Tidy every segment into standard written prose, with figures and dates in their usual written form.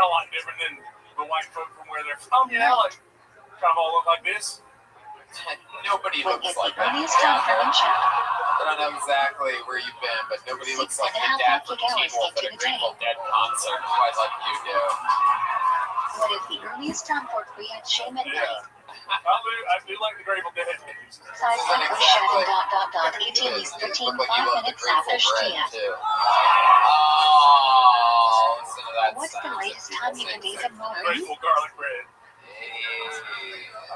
a lot different than the white folk from where they're from. Yeah, like kind of all look like this. Nobody looks like that. I don't know exactly where you've been, but nobody looks like the dad from Teen Wolf at a Grateful Dead concert quite like you do. What is the earliest time for free at Shame at night? I do like the Grateful Dead. ETA is 13 minutes after Shkia. Oh, listen to that. What's the latest time you can even know? Grateful garlic bread.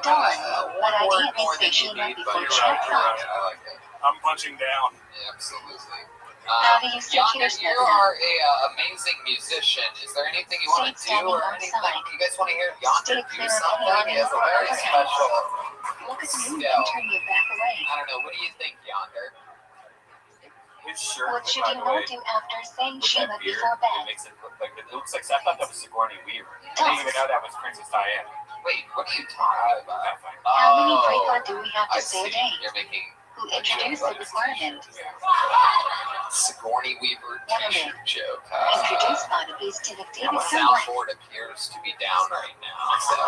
Dawn, but I can't miss the Shima before check out. I like it. I'm punching down. Yeah, absolutely. How do you think Yonder, you are a amazing musician. Is there anything you want to do or anything? You guys want to hear Yonder do something? He has a very special Look at skill. you and turn your back away. I don't know. What do you think, Yonder? His shirt, What should you not do after saying Shima before it bed? makes it look like it looks like I thought that was Sigourney Weaver. I didn't even know that was Princess Diana. Wait, what are you talking about? How many break do we have to I say a see. day? You're making Who introduced the requirement? Sigourney Weaver t-shirt joke. Introduced by the beast to the The David soundboard appears to be down right now, so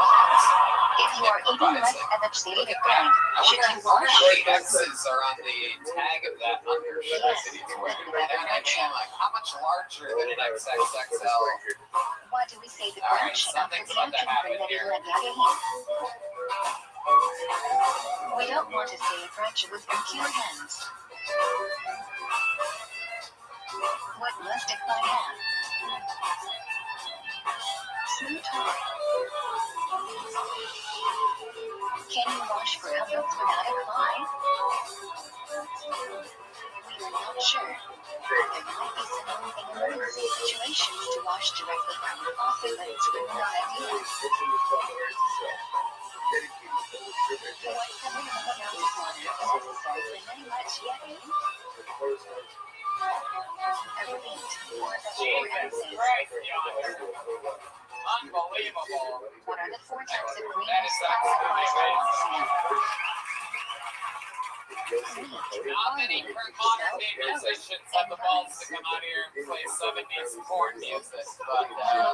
If you are eating less evacuated bread, should you wash the it? X's are on the tag of that undershirt that he's wearing. And I mean, like, how much larger than an XXXL? Why do we say the Alright, brunch after something's the about to happen here. We don't want to say a brunch with impure hands. What must it I have? Smooth talk. Can you wash for adults without a fine? We are not sure. There might be some emergency situations to wash directly from the faucet, but it's really not ideal. What's the minimum amount of water necessary for many much yeti? A repeat, or the whole emphasis. Unbelievable. What are the 4 types of green That is absolutely Not many modern day musicians have the balls to come out here and play 70s porn music, but Yonder,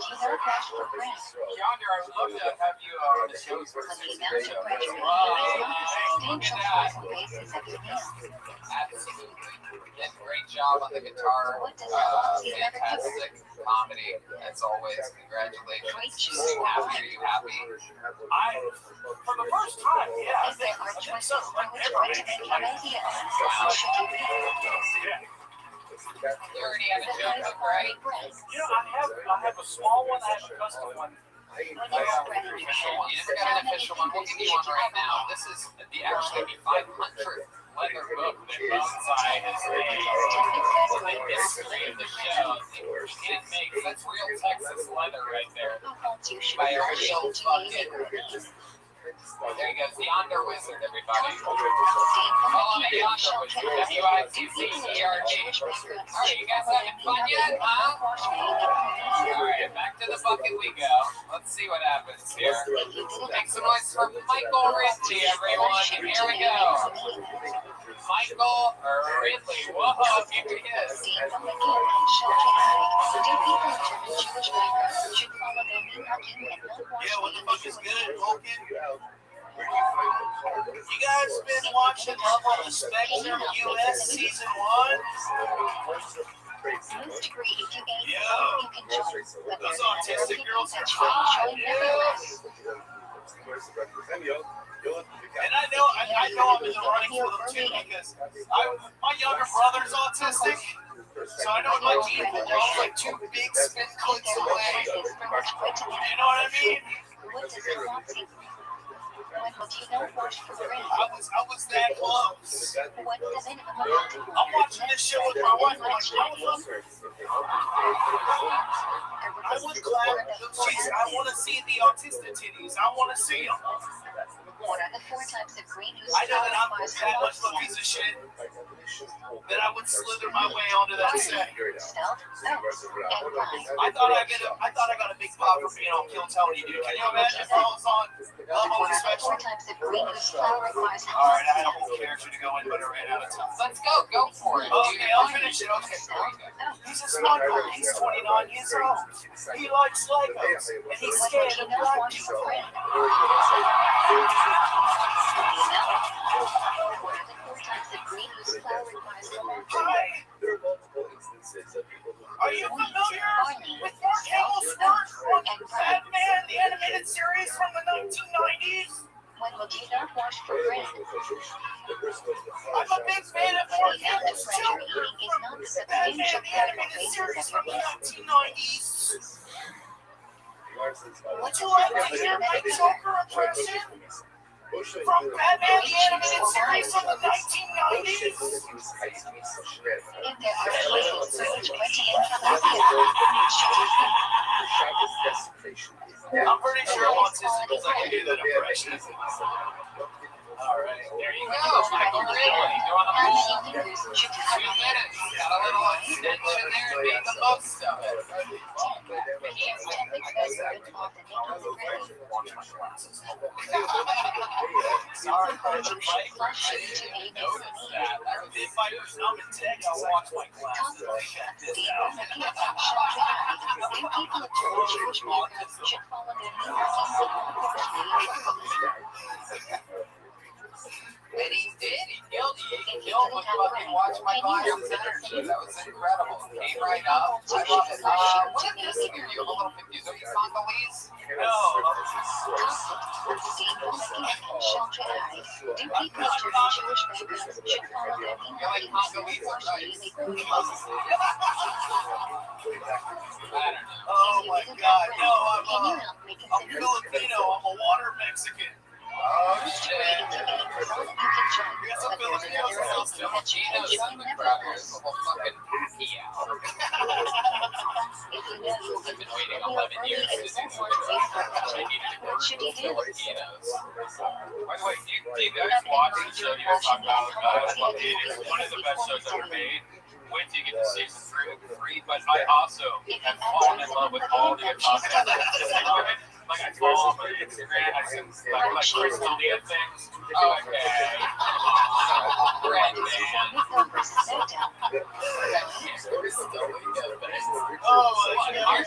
I would love to have you on the show for a show. Look at that. Absolutely. And great job on the guitar. Fantastic comedy, as always. Congratulations. Are you happy? For the first time, yeah. Is there our choice of language Ever to make an idea of? You already had a joke up, right? You know, I have a small one. I have a custom one. You never got an official one. We'll give you one right now. This is actually the 500th leather book that Bonsai has made in the history of the show. Handmade. That's real Texas leather right there. By a real fucking. There he goes, the Yonder Wizard, everybody. Follow me, Yonder Wizard. WICCERD. Alright, you guys having fun yet, huh? Alright, back to the bucket we go. Let's see what happens here. Make some noise for Michael Ridley, everyone. Here we go. Michael Ridley. Whoa, here he is. Yeah, what the fuck is good, Logan? You guys been watching Love on the Spectrum US Season 1? Yeah. Those autistic girls are fun. Yes. And I know I'm in the running for them too because my younger brother's autistic. So I know my team will go like 2 big spin clicks away. You know what I mean? I was that close. I'm watching this show with my wife. I would clap. I want to see the autistic titties. I want to see them. What are the 4 types of green whose I know that I'm that much of a piece of shit. then I would slither my way onto that set. Stealth, boats, and flying. I thought I got a big pop for being on Kill Tony, dude. Can you imagine if I was on level Four inspection? types of green whose flower requires All right, I had a whole character to go in, but I ran out of time. Let's go for it. Okay, I'll finish it. Okay. He's a smuggler. He's 29 years old. He likes Legos, and he's scared of black people. What are the four types of green whose flower requires Hi. Are you familiar with Mark Hamill's work on Batman, the animated series from the 1990s? When will you not wash for bread? I'm a big fan of Mark Hamill's too. Pleasure eating is not the Batman, substantial the chemical animated basis series of from the your 1990s. Would you like to hear my Joker impression from Batman, the animated series from the 1990s? If there are places in which plenty and I'm pretty sure autistic because I can do that impression. All right, There you go, Michael Ridley doing the whole 2 minutes. Got a little extension there and made the most of it. Sorry, brother Mike. I didn't notice that. If I was numb and text, I'll watch my classes. Check this out. And he did. He killed with fucking Watch My Glasses energy. That was incredible. Came right up. I love it. What did this hear you? I'm a little confused. Are you Congolese? No. You're like Congolese, right? I don't know. Oh my God. No, I'm Filipino. I'm a water Mexican. Oh shit. We got some Filipinos in the house too. Filipinos and the brothers will fucking pee out. I've been waiting 11 years to do this. I needed to go to the Filipinos. By the way, do you guys watch the show you guys talk about? It is one of the best shows ever made. Wait till you get to season 3, but I also have fallen in love with all the talking. Like I follow him on Instagram, I see like Crystalia things. Okay. Red man. Oh my God.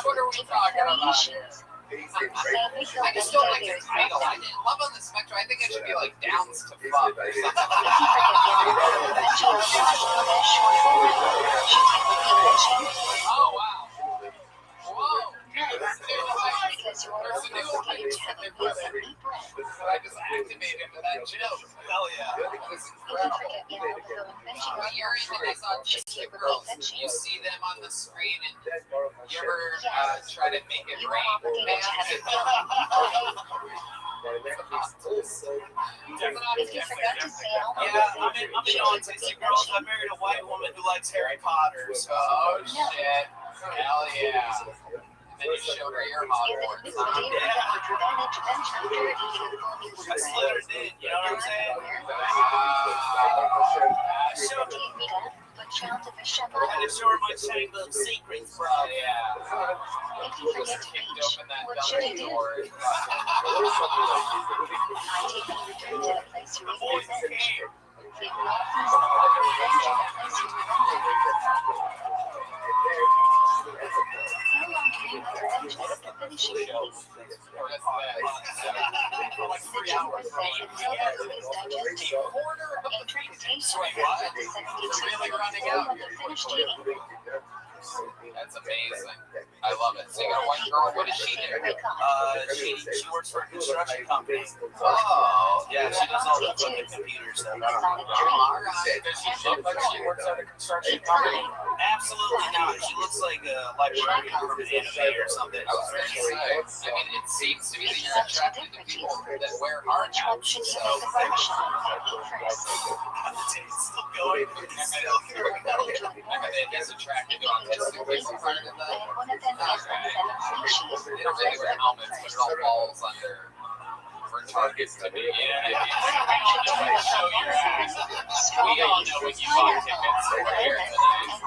What are we talking about here? I just don't like the title. I didn't love on the spectrum. I think it should be like Downs to Fuck or something. Oh wow. Whoa. There's a new one. But I just activated with that joke. Hell yeah. It was incredible. When you're into these autistic girls, you see them on the screen and you ever try to make it rain. Yeah, I'm in autistic girls. I married a white woman who likes Harry Potter. So. Oh shit. Hell yeah. And then you showed her your Hogwarts. I slid her in, you know what I'm saying? I had to show her my chamber of secrets, bro. Yeah. If you forget to Kicked reach, open that what should I double do? door. I take you return to the place you The boys remember. came. If you want peace and revenge in the place you remember. How long can you revenge after finishing the piece? Like 3 hours. Quarter of the Interpretation Wait, what? of the 72 Really running out of the finished eating. That's amazing. I love it. So you got a white girl. What does she do? She works for a construction company. Oh, Yeah, she does all the fucking computer stuff. all right. Does she look like she works at a construction company? Absolutely not. She looks like a librarian from an anime or something. I was going to say, I mean, it seems to me that you're attracted to people that wear hard Which one hats. should you So, make a version of? Eat first. It's still going. It's still going. I mean, it is attracted to autistic people part of And that. one of them is the 7 species. They don't really wear helmets, but it all falls under for targets to be. Yeah, if you want to show your ass, we all know when you bought tickets over here tonight.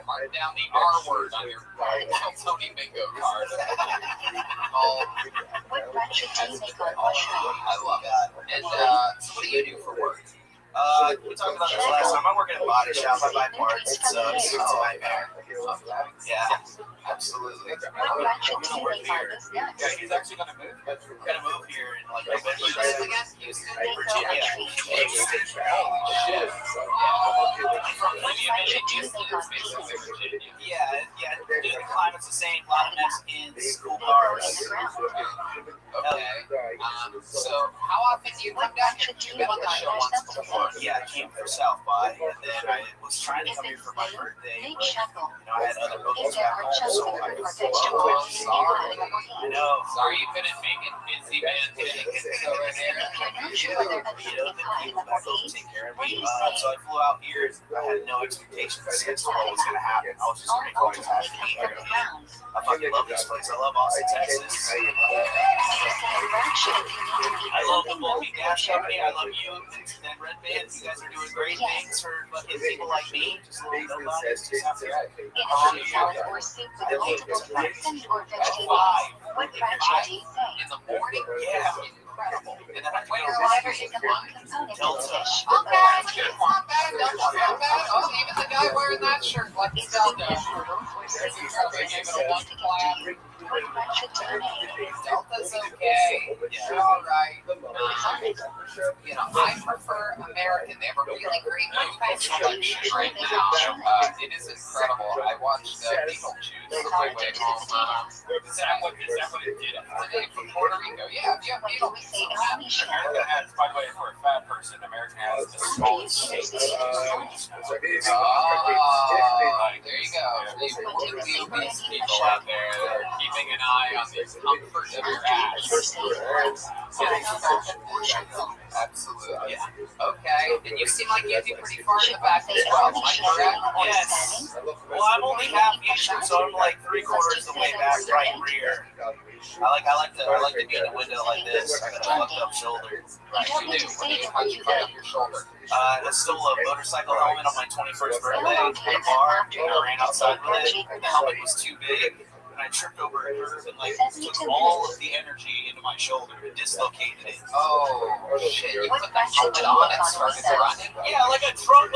Mark down the R word on your Kill Tony bingo card. Oh, What ratchet do you make on oh, mushroom? I love it. And so what do you do for work? We talked about this last time. I work in a body shop. I buy parts. It sucks. It's a nightmare. Yeah, absolutely. What ratchet do you make on this Yeah, nuts? he's actually going to move. We're gonna move here in like Where November. you live again? Houston? Virginia. Holy shit. From What Virginia. ratchet do you make on pizza? Yeah. Dude, the climate's the same. A lot of Mexicans, cool They go in cars. the ground. Okay. So how often do you come down here? You've been on the show once before. Yeah, I came from South by, and then I was trying to come here for my birthday, Big but chuckle. I had other If bookings there back are home, chunks so of I fruit could or flew vegetables, out. you may want to I overeat. know. Sorry you couldn't make it, busy man. Over there. If you're not sure whether a You know, baby the pie people will back home eat, take care of what do me. you say? So I flew out here. I had no expectations as to what was going to happen. I was just all going to go to ultimately happy. come from the ground. I fucking love this place. I love Austin, Texas. You say ratchet if you need to eat I love the something Bulky low Gas pressure. Company. I love you and Red Band. You guys are doing great things for fucking people like me. Just little nobodies just out there. In a fruit salad or soup with multiple fruits and or vegetables, what ratchet do you say? In the morning? Yeah. Incredible. And then where Whatever is is your the main mind? component of Delta. the dish. Okay, it's not bad. Don't feel bad. Oh, even the guy wearing that shirt like Is Delta. soup with noodles or There's sweet your noodles gave it a significant one to clap. you? What ratchet do you make? Delta's okay. Yeah, all right. You know, I prefer American. They have a really great movie selection right now. It is incredible. I watched Beetlejuice on my way home Is that what it did? today from Puerto Rico. Yeah, if you have What do we Beetlejuice say on in that. Alicia? America has, by the way, for a fat person, America has the smallest Finish steak. the component. There you go. The obese People out there that are keeping an eye on the comfort of your ass. Absolutely. Okay. And you seem like you'd be pretty far in the back as well. Am I correct? Yes. Well, I'm only half Eastern, so I'm like 3/4 the way back, right rear. I like to be in the window like this. I got a fucked up shoulder. What did you do? How'd you cut up your shoulder? I stole a motorcycle helmet on my 21st birthday at a bar, and I ran outside with it. The helmet was too big, and I tripped over a curve and like took all of the energy into my shoulder and dislocated it. Oh, shit. You put that helmet on and started running? Yeah, like a drunk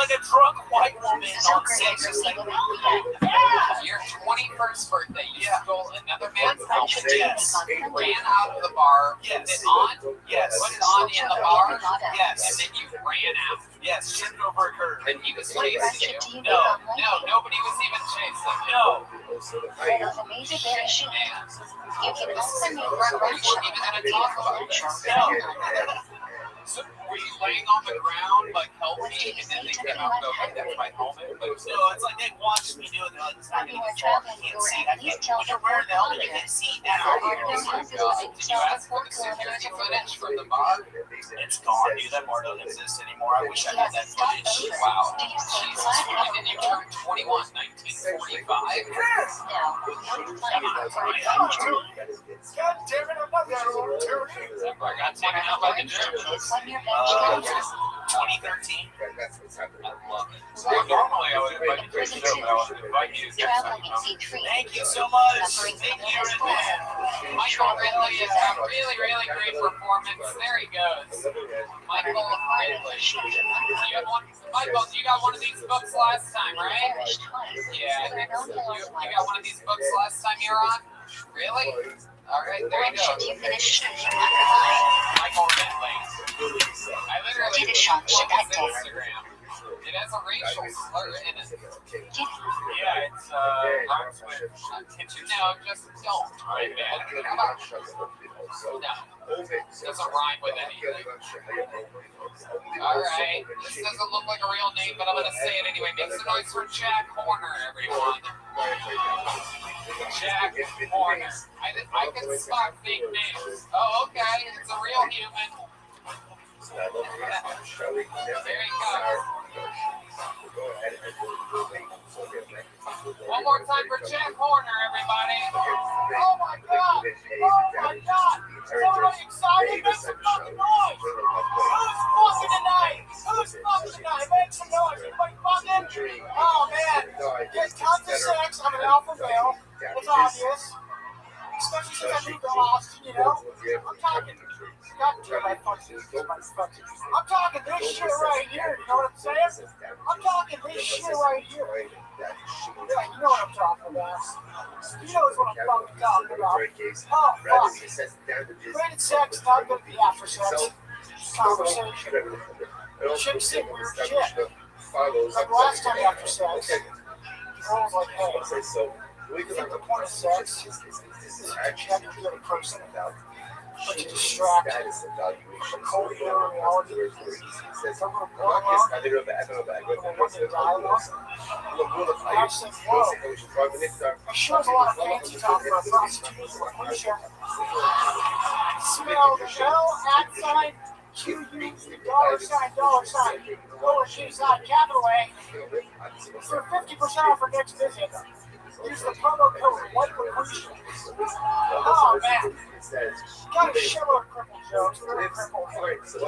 white woman on sex. Just like, Your 21st birthday, you stole another man's helmet, yes, ran out of the bar, put Yes. it on, yes, put it on in the bar, and yes, then you ran out. yes, tripped over a curve. And he was What chasing ratchet you. do you make No, on No, lightning? nobody was even chasing you. No, Those amazing berry Shit, sheep. man. You can also make We ratchet weren't even going to talk about this. no. So, were you laying on the ground, like healthy, What do you and then they say to came out and go, anyone hey, that's my helmet? Like, No, it's like they watched me do it. They're like, it's not When gonna you are get far. traveling You can't for see. at I least can't. till When you're wearing the helmet, you can't see now. There are Oh no my houses God. with Did you ask for the security footage from the bar? It's gone, dude. That bar doesn't exist anymore. I wish I had that footage. Wow. Do you say Jesus. flat When out? did you turn 21? 1945? No. What flat out for adventure? God damn it, I'm not that old. I got taken out by the Germans. When your vegetables 2013. I love it. well, normally I would invite you to a show, but I would invite you to next time traveling you in come. C3. Thank you so much. Thank you, Red Michael Ridley has had a really, really great performance. There he goes. Michael Ridley. You had one, Michael, you got one of these books last time, right? Perished twice. Yeah, There are no you hills got one of these books last time you were on? Really? All right, there When you should go. you finish? Michael Ridley. I literally Did it shot look that at his Instagram. It has a racial slur in it. Yeah, it's rhymes with kitchen. No, just don't. Right, man. How about no? Doesn't rhyme with anything. All right. This doesn't look like a real name, but I'm gonna say it anyway. Make some noise for Jack Horner, everyone. Jack Horner. I can spot fake names. Oh, okay. It's a real human. There you go. One more time for Jack Horner, everybody. Oh my god! Oh my god! Is everybody excited? Make some fucking noise! Who's fucking tonight? Who's fucking tonight? Make some noise! Everybody fucking? Oh man! Get tons of sex. I'm an alpha male. It's obvious. Especially since I moved to Austin, you know? I'm talking. I'm talking this shit right here, you know what I'm saying? I'm talking this shit right here. Yeah, you know what I'm talking about. You know what I'm fucking talking about. Oh, fuck. Granted sex, not gonna be after sex. Conversation. Chicks say weird shit. Like last time after sex, the girl was like, hey, you think the point of sex is to check the other person out? But to distract from cold reality. Some little dialogue. I said, whoa. I'm sure there's a lot of fancy talk about prostitutes like Alicia. Spell L $QU $, lowercase I, capital A, for 50% off our next visit. Use the promo code WHITELUCRETIA. Oh man. Got a shitload of crippled jokes. We're crippled. That's a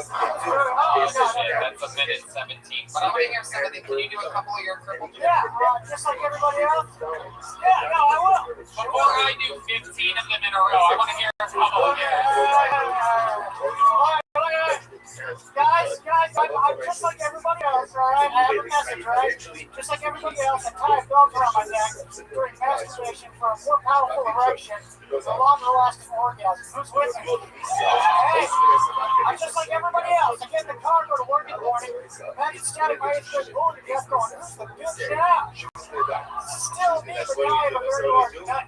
minute 17. But I want to hear some of them. Can you do a couple of your crippled jokes? Yeah, just like everybody else. Yeah, no, I will. Before I do 15 of them in a row, I want to hear a couple of Guys, I'm just like everybody else, alright? I have a message, right? Just like everybody else, I tie a belt around my neck during masturbation for a more powerful erection, a longer lasting orgasm. Who's with me? Hey, I'm just like everybody else. I get in the car, go to work in the morning, imagine standing my 8th grade board and just going, who's the bitch now? Still me, but now I have a very large nut.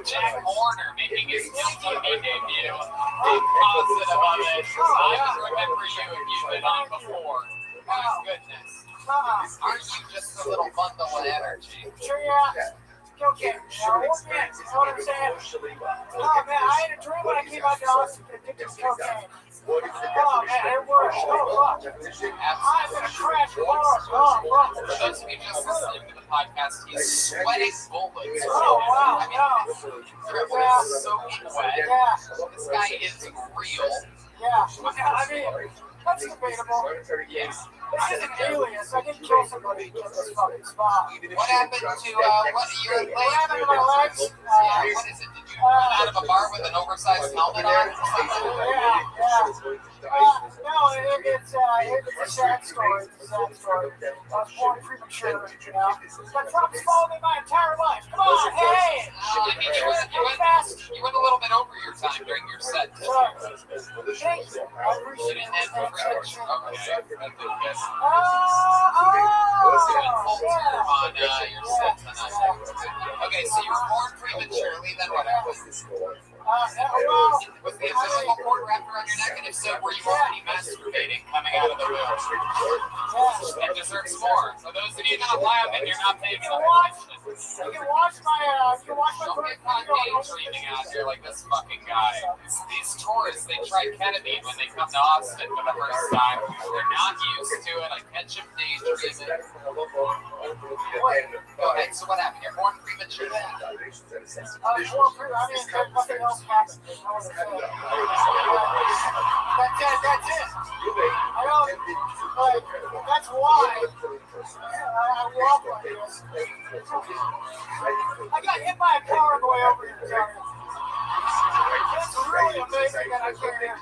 Jack Horner making his TV debut. I'm positive of it. I can remember you if you've been on before. My goodness. Aren't you just a little bundle of energy? Sure, yeah. Okay, now, you know what I'm saying? Oh, man, I had a dream when I came out to Austin addicted to cocaine. Oh, man, it works. Oh, fuck. I'm in a crash bar. Oh, fuck. For those of you just listening to the podcast, he's sweating bullets. Oh, wow. I mean, Dribble is soaking wet. Yeah. This guy is real. Yeah. I mean, that's debatable. Yes. This is an alias. I didn't kill somebody to get this fucking spot. What happened to your legs? What happened to my legs? Yeah, what is it? Did you run out of a bar with an oversized helmet on? Yeah. No, it's a sad story. It's a sad story. I was born premature, you know. My problems followed me my entire life. Come on, hey! I mean, you went a little bit over your time during your set. Thank you. I appreciate it. Okay. Oh, On your set tonight. Okay, so you were born prematurely, then what happened? Was the umbilical cord wrapped around your neck, and if so, were you already masturbating coming out of the womb? And deserves more. For those of you not laughing, you're not paying you can watch my Don't get caught daydreaming out here like this fucking guy. These tourists, they try ketamine when they come to Austin for the first time. They're not used to it. I catch them daydreaming. Go ahead, so what happened? You're born premature then? nothing else happened. There's no other thing. That's it. I don't, like, that's why I walk like this. I got hit by a car on the way over here, Johnny. It's really amazing that I came here.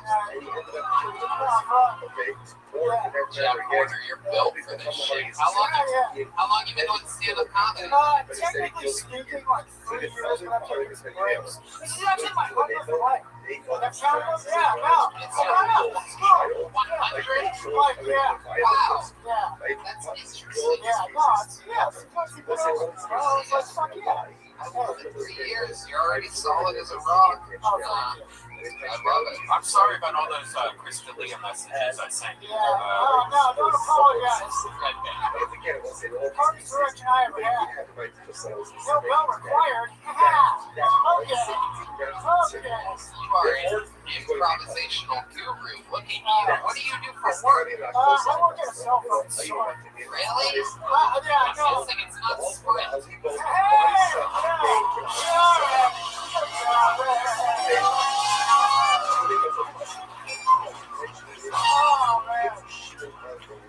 Jeff Porter, you're built for this shit. How long you been doing stand-up comedy? Technically speaking, like 3 years, but I'm taking some breaks. This is actually my 100th life. That's how it goes? Yeah, no. Let's go. 100? Like, yeah. Wow. Yeah. That's interesting. Yeah, no, it's fucking I was like, fuck yeah. I love it. 3 years, you're already solid as a rock. I love it. I'm sorry about all those Crystalia messages I sent you. Yeah, no, don't apologize. Good man. Hardest direction I ever had. No bell required. Okay. You are in. improvisational guru. Look at you. What do you do for work? I work at a cell phone store. Really? Yeah, I'm no. guessing it's not Sprint. Oh, man.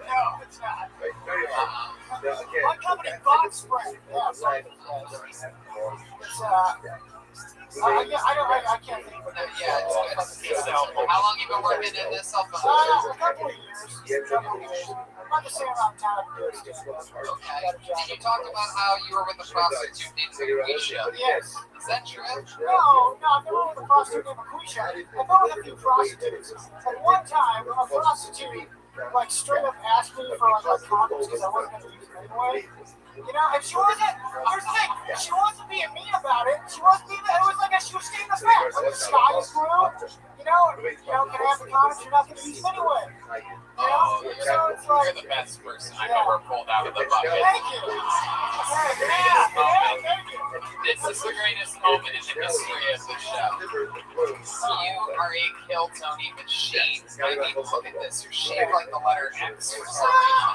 No, it's not. My company bought Sprint. Yeah, so it's, I can't think of it. Yeah, it's good. How long you been working in this cell phone? A couple of years. About the same amount of time I've been doing stand-up. Okay. And you talked about how you were with a prostitute named Lucretia. Yes. Is that true? No, I've never with a prostitute named Lucretia. I've been with a few prostitutes. At one time, a prostitute like straight up asked me for like condoms because I wasn't going to use them anyway. You know, and she wasn't, here's the thing, she wasn't being mean about it. She wasn't even, it was like she was stating the fact. Like the sky is blue, can I have the condoms? You're not going to use them anyway. Oh, So it's like, you're the best person I've ever pulled out of the bucket. thank you. Thank you. This is the greatest moment in the history of the show. You are a kill Tony machine. I mean, look at this. You're shaped like the letter X for some reason.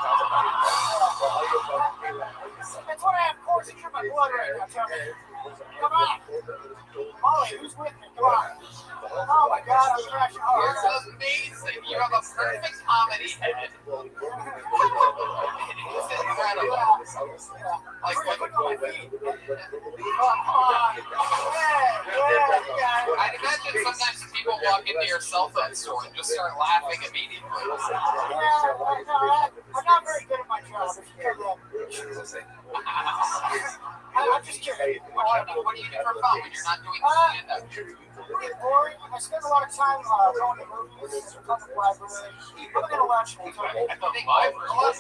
That's what I have coursing through my blood right now, Tony. Come on. Molly, who's with me? Come on. Oh my God, I'm crashing. You're amazing. You have a perfect comedy head. It's incredible. Like, Put on my feet. Come on. Yeah. I'd imagine sometimes people walk into your cell phone store and just start laughing immediately. Yeah, I'm not very good at my job. If you know that. I'm just kidding. What do you do for fun when you're not doing stand-up? Pretty boring. I spend a lot of time going to movies, public library. I'm an intellectual. A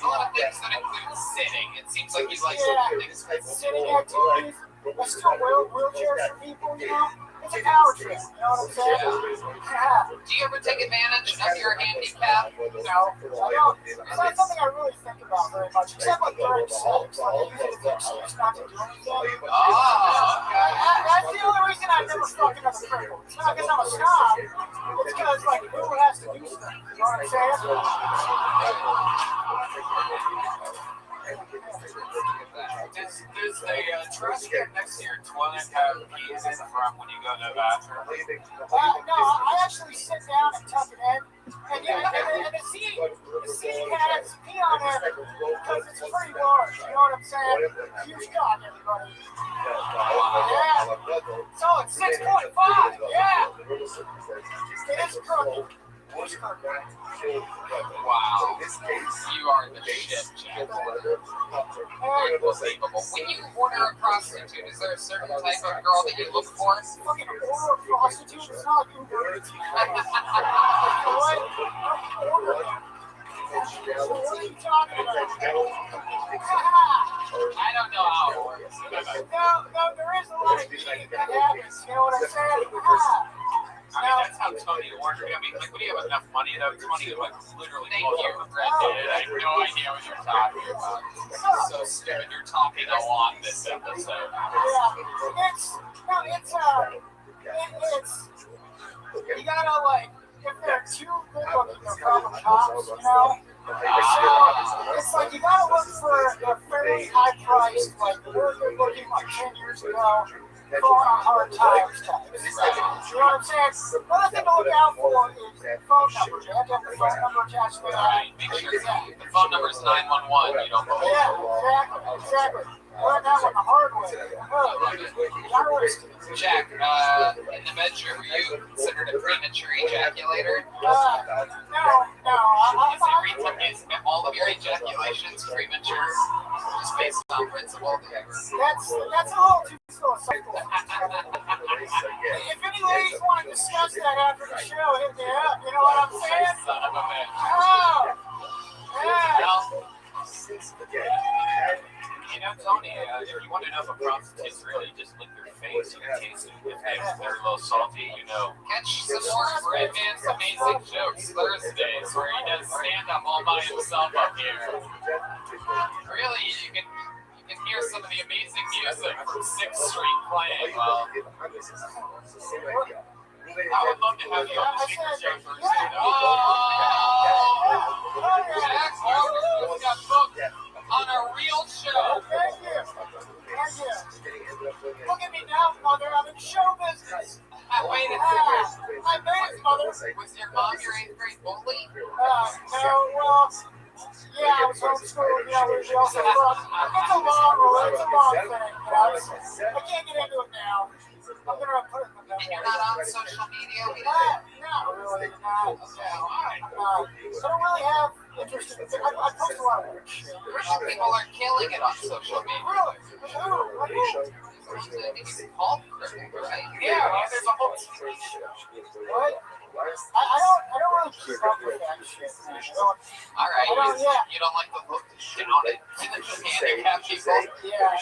lot of things that include sitting. It seems like you like some things. Sitting activities. I still wheelchairs for people, you know? It's a power trip, you know what I'm saying? Yeah. Do you ever take advantage of your handicap? No, I don't. It's not something I really think about very much, except like during sex. Like, I usually the excuse not to do anything. Oh, okay. That's the only reason I've never fucking up a cripple. It's not because I'm a snob. It's because, like, who has to do stuff? You know what I'm saying? Does the trash can next to your toilet have keys in the front when you go to the bathroom? No, I actually sit down and tuck it in. And the seat has pee on it because it's pretty large. You know what I'm saying? Huge cock, everybody. Yeah. So it's 6.5. Yeah. It is crooked. Wow. You are the shit, Jack. Unbelievable. When you order a prostitute, is there a certain type of girl that you look for? Fucking order a prostitute. It's not Uber. It's what? Order them. What are you talking about? I don't know how it works. No, there is a lot of cheating that happens. You know what I'm saying? I mean, that's how Tony ordered. I mean, like, when you have enough money, though, Tony, like, literally Thank goes you. over Reddit. I have no idea what you're talking about. So stupid. You're talking a lot this episode. Yeah, it's you gotta like if they're too good looking, they're probably cops, you know. So it's like you gotta look for a fairly high priced, like really good looking, like 10 years ago. Going on hard times type. You know what I'm saying? Another thing to look out for is phone numbers. You have to have the phone number attached to Right. Make sure the phone number is 911. You don't believe. Yeah, exactly. Learn that one the hard way. Jack, in the bedroom, were you considered a premature ejaculator? No. Is all of your ejaculations premature? Just based on principle? That's a little too philosophical. If any ladies want to discuss that after the show, hit me up. You know what I'm saying? Son of a bitch. Oh, yeah. Well, you know, Tony, if you want to know if a prostitute's really, just lick their face. You can taste it. If they're a little salty, you know. Catch some more Red Man's Amazing Jokes Thursdays, where he does stand-up all by himself up here. Really, you can hear some of the amazing music from 6th Street playing. Well, I would love to have you on the Secret Show for a second. Oh, Jack Horner got booked on a real show. Thank you. Look at me now, mother. I'm in show business. Wait a Ah, second. I made it, mother. Was your mom your 8th grade bully? No, well, yeah, I was homeschooled. Yeah, we also look. It's a long road. It's a long thing. I can't get into it now. I'm gonna put it in the And you're not on social media? We don't. Not really. Not. I don't really have interest in. I post a lot of weird shit. Christian people are killing it on social media. Really? Who? Paul critic, right? Yeah, there's a whole What? I don't really keep up with that shit, man. All right, yeah. you don't like the look down it to the handicapped people? Yeah.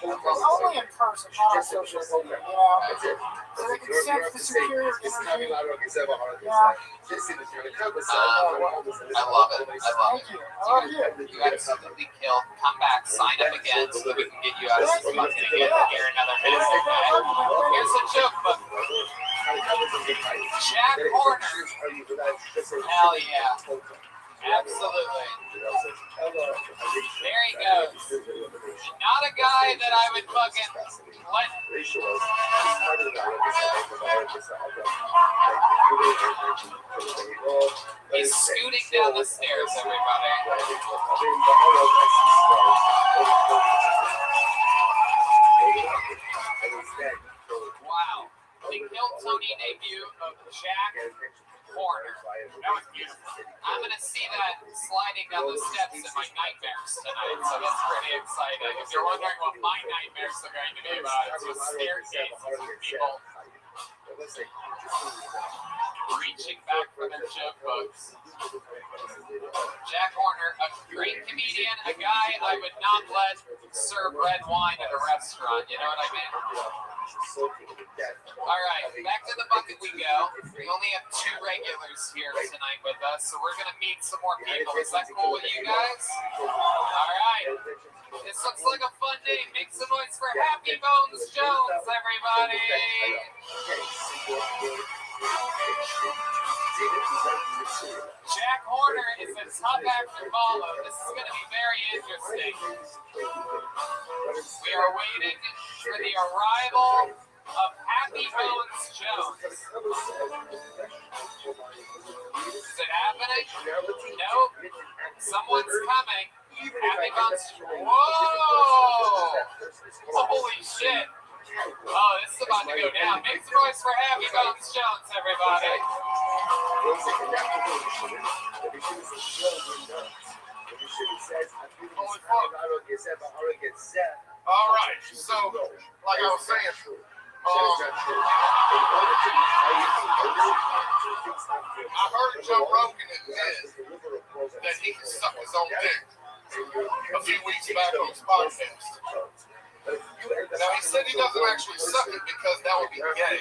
Only in person, not on social media. Yeah. So they can sense the superior energy. Yeah. I love it. I love Thank it. you. I love you. You got absolutely killed. Come back, sign up again so that we can get you out of this fucking again here another minute. Okay? Here's a joke book. Jack Horner. Hell yeah. Absolutely. There he goes. Not a guy that I would fucking let. He's scooting down the stairs, everybody. Wow. The Kill Tony debut of Jack Horner. That was beautiful. I'm going to see that sliding down the steps in my nightmares tonight, so that's pretty exciting. If you're wondering what my nightmares are going to be about, it's with staircases with people reaching back for their joke books. Jack Horner, a great comedian, a guy I would not let serve red wine at a restaurant, you know what I mean? All right, back to the bucket we go. We only have 2 regulars here tonight with us, so we're going to meet some more people. Is that cool with you guys? All right. This looks like a fun name. Make some noise for Happy Bones Jones, everybody. Jack Horner is a tough act to follow. This is going to be very interesting. We are waiting for the arrival of Happy Bones Jones. Is it happening? Nope. Someone's coming. Happy Bones. Whoa! Holy shit. Oh, this is about to go down. Make some noise for Happy Bones Jones, everybody. All right, so like I was saying, I heard Joe Rogan admit that he can suck his own dick a few weeks back on his podcast. Now he said he doesn't actually suck it because that would be gay.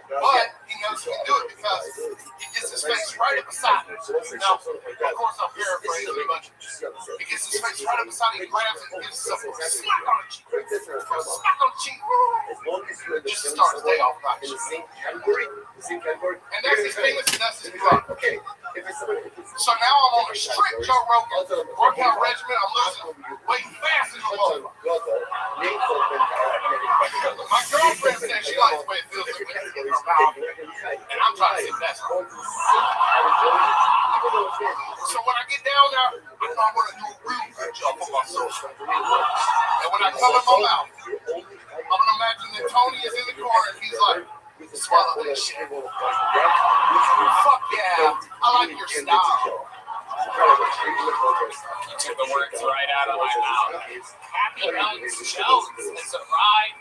But he knows he can do it because he gets his face right up beside it. Now, of course I'm paraphrasing, but he gets his face right up beside it, he grabs it and gives himself a smack on the cheek. Smack on the cheek. Just to start the day off right. And that's his penis and that's his butt. So now I'm on a strict Joe Rogan workout regimen. I'm losing weight fast as a motherfucker. My girlfriend says she likes the way it feels like when it's in her mouth, and I'm trying to say that's right. So when I get down there, I know I'm going to do a real good job for myself. And when I come in my mouth, I'm going to imagine that Tony is in the corner and he's like, swallow that shit. Fuck yeah, I like your style. You took the words right out of my mouth. Happy Bones Jones has arrived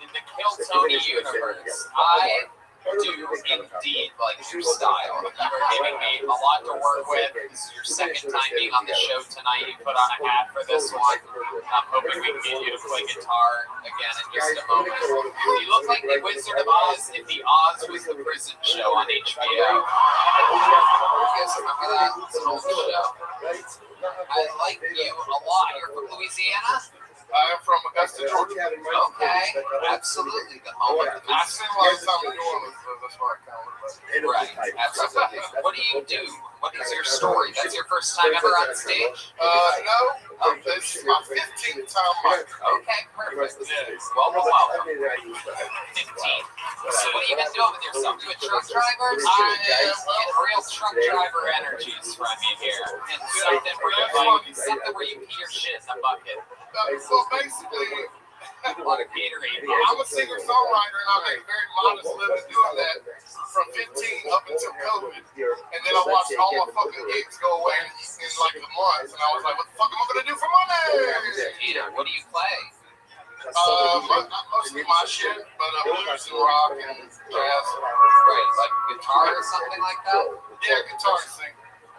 in the Kill Tony universe. I do indeed like your style. You are giving me a lot to work with. This is your second time being on the show tonight. You put on a hat for this one. I'm hoping we can get you to play guitar again in just a moment. You look like the Wizard of Oz if the Oz was the prison show on HBO. You guys remember that? It's an old show. I like you a lot. You're from Louisiana? I am from That's the Georgia. Okay, absolutely. The home of the I spent a lot of time in New Orleans, so that's why I kind of look Right, absolutely. What do you do? What is your story? That's your first time ever on stage? No, this is my 15th time mic. Okay, perfect. Welcome. 15. So what have you been doing with yourself? You a truck driver? Getting real truck driver energies from you here. And something where you pee your shit in a bucket. So basically, A lot of Gatorade. I'm a singer-songwriter, and I make a very modest living doing that from 15 up until COVID. And then I watched all my fucking gigs go away in like a month, and I was like, what the fuck am I gonna do for money? Peter, what do you play? Mostly my shit, but blues and rock and jazz. Right, like guitar or something like that? Yeah, guitar and sing.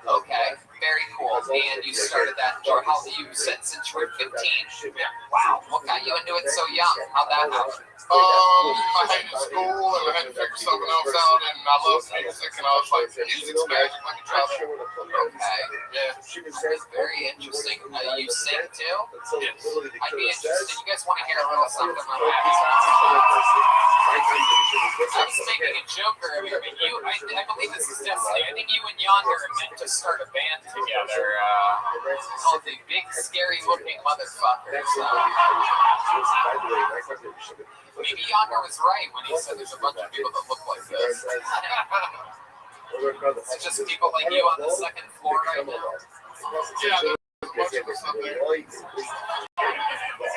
Okay, very cool. And you started that, or how you said since you were 15. Wow, what got you into it so young? How'd that happen? I hated school and I had to figure something else out, and I love music, and I was like, music's magic, let me try that. Okay, Yeah. very interesting. You sing too? I'd be interested. You guys want to hear a little something like that? I was making a joke earlier, but I believe this is destiny. I think you and Yonder are meant to start a band together called the Big Scary Looking Motherfuckers. Maybe Yonder was right when he said there's a bunch of people that look like this. It's just people like you on the second floor right now. Yeah, there's a bunch of us up there.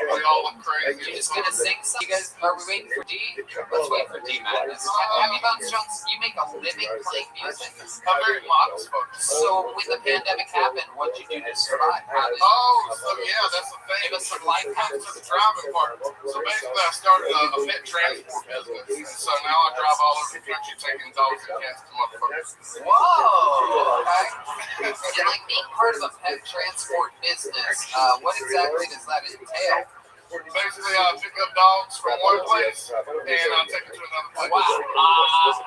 We all look crazy. You're just gonna sing some? You guys, are we waiting for D? Let's wait for D Madness. Have you Bones Jones, you make a living playing music? I'm very modest, folks. So when the pandemic happened, what'd you do to survive? How did So yeah, that's the thing. Give us some life hacks. The driving part. So basically, I started a pet transport business, and so now I drive all over the country taking dogs and cats to motherfuckers. Whoa! Okay. And like being part of a pet transport business, what exactly does that entail? Basically, I pick up dogs from one place and I take them to another place. Wow.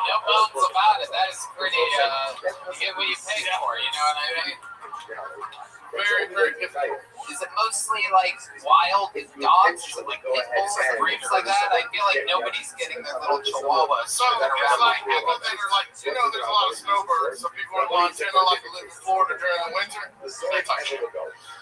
No bones about it. That is pretty, you get what you pay for, you know what I mean? Very, very difficult. Is it mostly like wild dogs? Is it like pit bulls and breeds like that? I feel like nobody's getting their little chihuahuas. So it's like, you know, there's a lot of snowbirds. So people in Montana like to live in Florida during the winter. They type shit.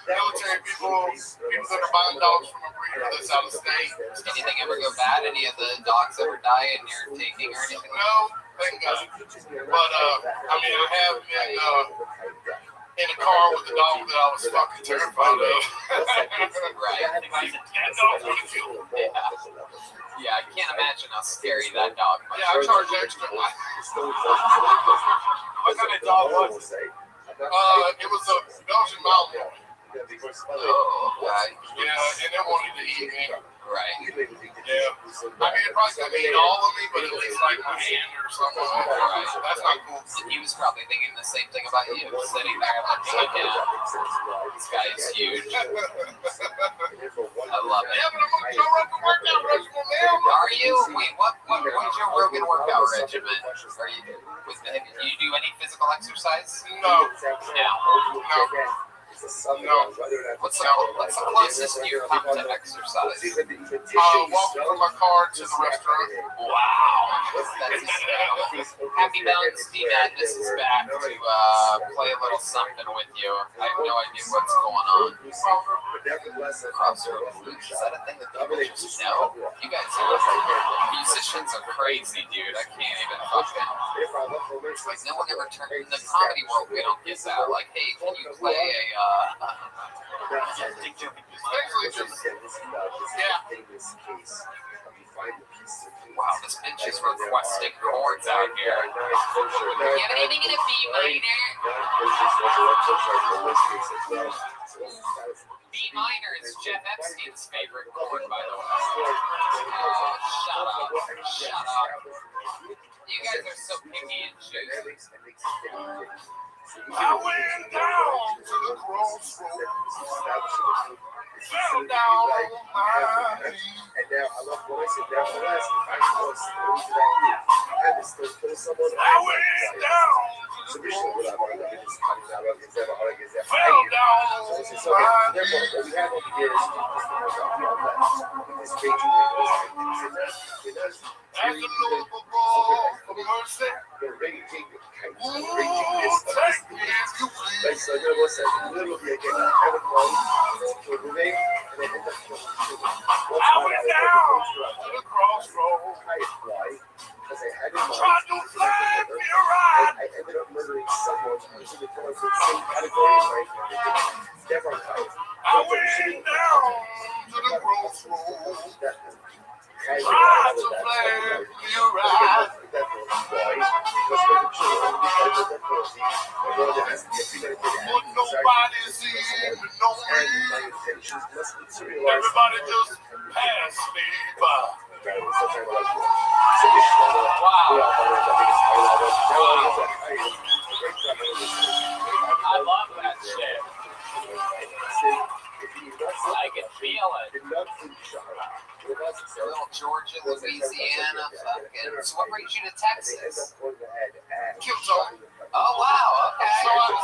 Military people that are buying dogs from a breeder that's out of state. Anything ever go bad? Any of the dogs ever die in your taking or anything? No, thank God. But I mean, I have been in a car with a dog that I was fucking terrified of. Right. Yeah, I can't imagine how scary that dog must be. Yeah, I charge extra. What kind of dog was it? It was a Belgian Malinois. Oh, okay. Yeah, and they wanted to eat me. Right. Yeah. I mean, it probably couldn't eat all of me, but at least like my hand or something. Right. That's not cool. And he was probably thinking the same thing about you, sitting there and looking at him. This guy is huge. I love it. Yeah, but I'm on Joe Rogan workout regimen now. Are you? Wait, what's your Rogan workout regimen? Are you do you do any physical exercise? No. No. No. What's the closest you come to exercise? Walking from my car to the restaurant. Wow. That's Happy Balance D Madness is back to play a little something with you. I have no idea what's going on. Crossroad Blues, is that a thing that people just know? You guys are musicians are crazy, dude. I can't even fucking. Like, no one ever turned in the comedy world. We don't get that. Like, hey, can you play a Basically just, yeah. wow, this bitch is requesting chords out here. You have anything in a B minor? B minor is Jeff Epstein's favorite chord, by the way. Oh, shut up. Shut up. You guys are so picky and choosy. I went down to the crossroads, fell down on my knees. And now I love when I sit down for last, I was I had to still kill someone. I went down So we should without all that. It's coming out of his ever, all that gets that. fell down So therefore, what we have over here is this major as the Lord will call for mercy. the rating king. Ooh, take me if you Like, please. so there was a little bit again. I would go to the name and then end up I went down to the crossroads. because I had in mind. Tried to flag me a ride. I ended up murdering someone using the colors of the same category as my Devon Kite. I went down to the crossroads. Tried to flag me a ride. But nobody seemed to know me. Everybody just passed me by. I love that shit. I can feel it. Little Georgia, Louisiana, fucking. So what brings you to Texas? Killzone. Oh wow, So okay.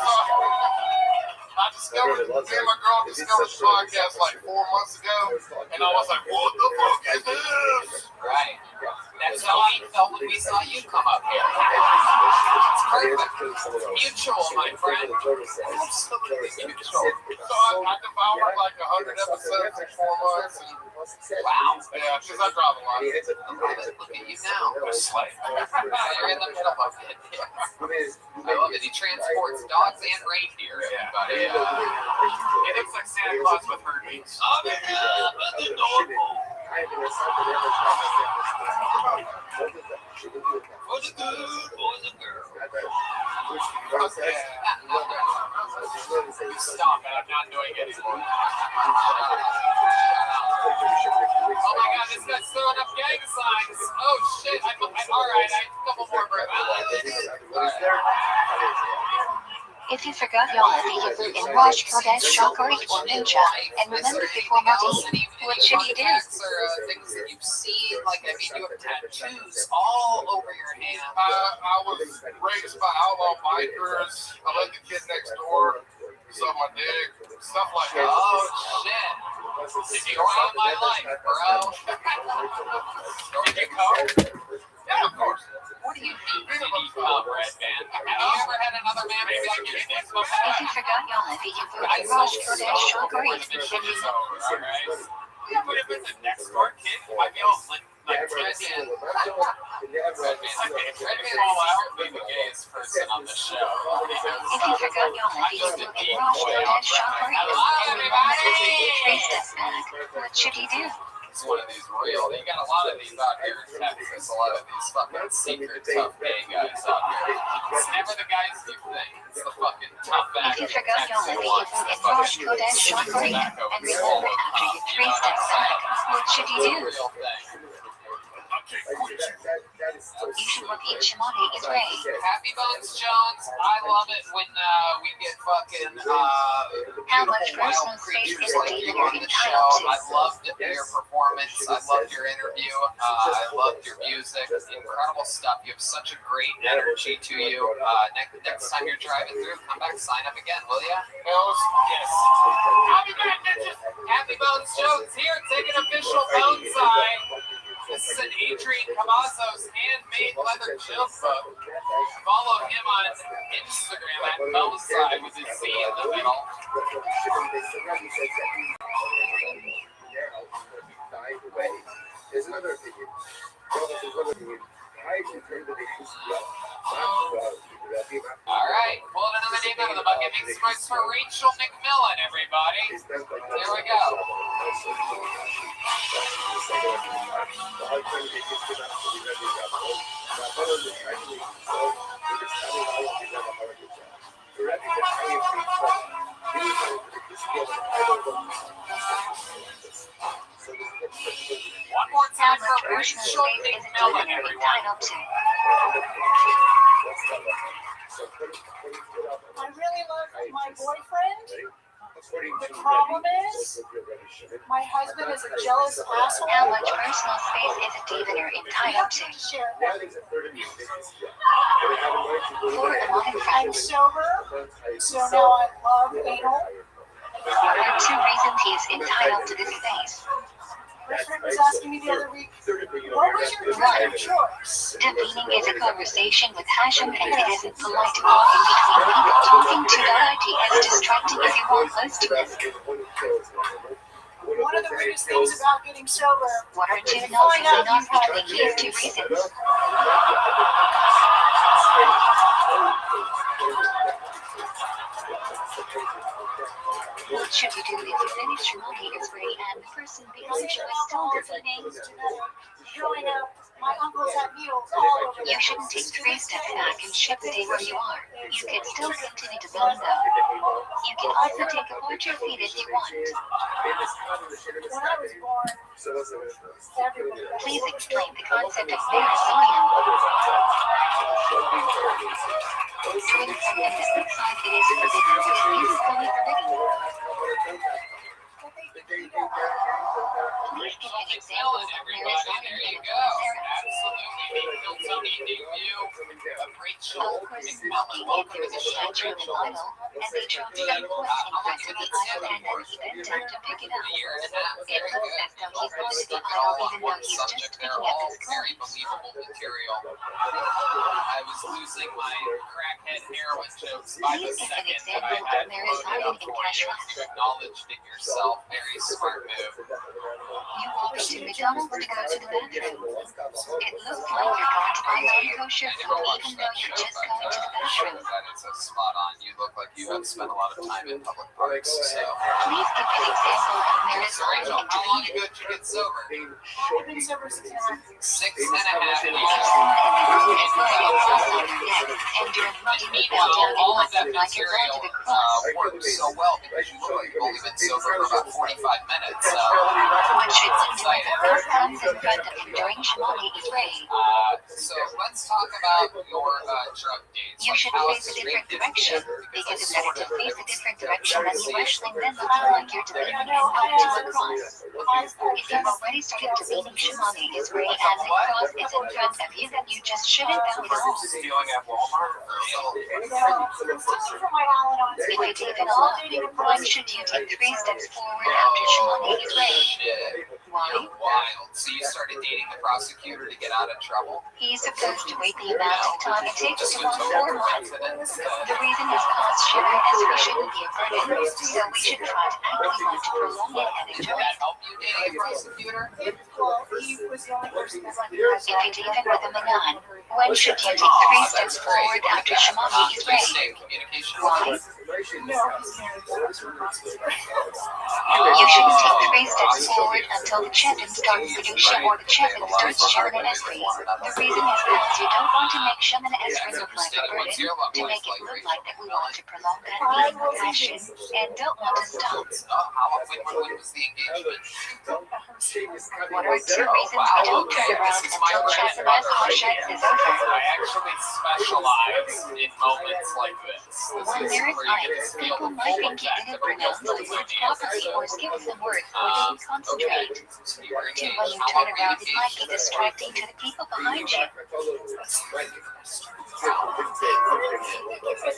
I discovered, me and my girl discovered the podcast like 4 months ago, and I was like, what the fuck is this? Right. That's how I felt when we saw you come up here. It's perfect. Mutual, my friend. Absolutely mutual. So I devoured like 100 episodes in 4 months. And, Wow. yeah, because I drive a lot. Look at you now. You're in the middle of it. I love it. He transports dogs and reindeer. Everybody. It looks like Santa Claus with Hermes. Oh, yeah, but the dog. For the good, for the girl. Stop it. I'm not doing it anymore. Oh my god, this guy's throwing up gang signs. Oh shit, I'm alright, I have a couple more breaths. If you forgot your vehicle in Raj Kodesh, Shokari, or Ninja, and remember before Mati, what should you do? Things that you've seen, like I mean, you have tattoos all over your hand. I was raised by outlaw bikers. I let the kid next door suck my dick, stuff like that. Oh shit. Story of my life, bro. Did you come? Yeah, of course. What do you mean, comrade, man? Have you ever had another man be like your dick before? If you forgot your vehicle in Raj Kodesh, Shokari, This shit is over, alright? Yeah, but if it's a next door kid, you might be all like Redman. Redman all out being the gayest person on the show. If you forgot your vehicle in Raj Kodesh, Shokari, and remember 3 steps back, what should you do? It's one of these real. You got a lot of these out here in Texas. A lot of these fucking secret tough gay guys out here. It's never the guys you think. It's the fucking tough back. If you forgot your vehicle in Raj Kodesh, Shokari, and remember after you 3 steps back, what should you do? Real thing. You should look each money is raised. Happy Bones Jones, I love it when we get fucking How much wild personal space creatures is like it you you're on the show. entitled I to? loved your performance. I loved your interview. I loved your music. Incredible stuff. You have such a great energy to you. Next time you're driving through, come back, sign up again, will ya? Yes. Happy Bones Happy Bones Jones here. Take an official bone sign. This is an Adrian Cavazos handmade leather jumper. Follow him on Instagram at Bonsai with his Z in the middle. There's another opinion. All right, pulling another name out of the bucket. Big strikes for Rachel McMillan, everybody. There we go. One more How time much for personal Rachel space is it McMillan, you're everyone. entitled to? I really love my boyfriend. The problem is, My husband is a jealous asshole. How much personal space is a deepener entitled to? Share. For a modern I'm friend, sober, so now I love anal. what are 2 reasons he is entitled to this space? My friend was asking me the other week, what was your drug of choice? Debating is a conversation with Hashem, and it isn't polite to walk in between people talking to .it as distracting as you walk close to it. One of the weirdest things about getting sober, What are 2 notes and not between these 2 reasons? What should you do if you finish your money is ready and the person behind you is still listening? growing up, my uncles had needles all over You their shouldn't take houses. 3 steps back and ship stay where you are. You can still continue to build though. You can also take apart your feet if you want. When I was born, everybody got Please sick. explain the concept of parasolium. Doing something that looks like it is forbidden is physically forbidden. Please give an example of parasolium There in you a go. Coursera. Absolutely. Tony, debut of Rachel. Of course, smoking if there is a statue of an idol, and they dropped some coins in front of the idol and then he bent down to pick it up. A year and a half. It Very looks good. as though he's going to the Stuck it all idol on even though one he's subject. just They're picking up all his very coins. believable material. I was losing my crackhead heroin jokes by the Please give an second, but example I of had loaded parasolium up in for cash you. class. You acknowledged it yourself. Very smart move. You walk into McDonald's to go to the bathroom. It looks like you're going to buy non-kosher I food never watched even though that you're show, just but going to the bathroom. that is a spot on. You look like you have spent a lot of time in public parks. So, Please give an example of so parasolium Rachel, in how long tweet. ago did you get sober? I've been sober 6.5 years. 6.5 If years. someone in the room is putting a cross on your neck and you're You looking need to down know and all of looking that like you're going material to the cross. works so well because you look like you've only been sober for about 45 minutes. So, What should one do if a girl comes in front of him during Shemoni Israel? so let's talk about your drug dates. You should How face a different strict direction, is it? because it's sort better to of face a different direction than you see wrestling then looking like you're debating and going to a cross. If you've already started debating Shemoni Israel and the cross is in front of you, then you just shouldn't bow at all. stealing at Walmart for real? From my Al-Anon. If it's even allowed, when should you take 3 steps forward after Shemoni Israel? Shit. Why? You're wild. So you started dating the prosecutor to get out of trouble? He's supposed to wait the amount of time it takes Just to a run total 4 months. coincidence? The reason is cause Shemoni Israel shouldn't be a burden, so we should try to actively want to prolong it and Did enjoy that it. help you dating a prosecutor? Well, he was the only person that recognized If it's even with a manan, when should you take 3 steps forward after Shemoni You Israel? stay in communication. Why? No, he's married to a prostitute. You shouldn't take 3 steps forward until the Chevin starts Kedusha or the Chevin starts Shemana Esri. The reason is because you don't want to make Shemana Esri look like a burden, to make it look like that we want to prolong that meeting with passion and don't want to stop. When was the engagement? What are 2 reasons we don't turn around until Chevin Esri sheds is over? I actually specialize in moments like this. When there is ice, people might think you didn't pronounce the word properly or skip some words or didn't concentrate. To when you turn around, it might be distracting to the people behind you.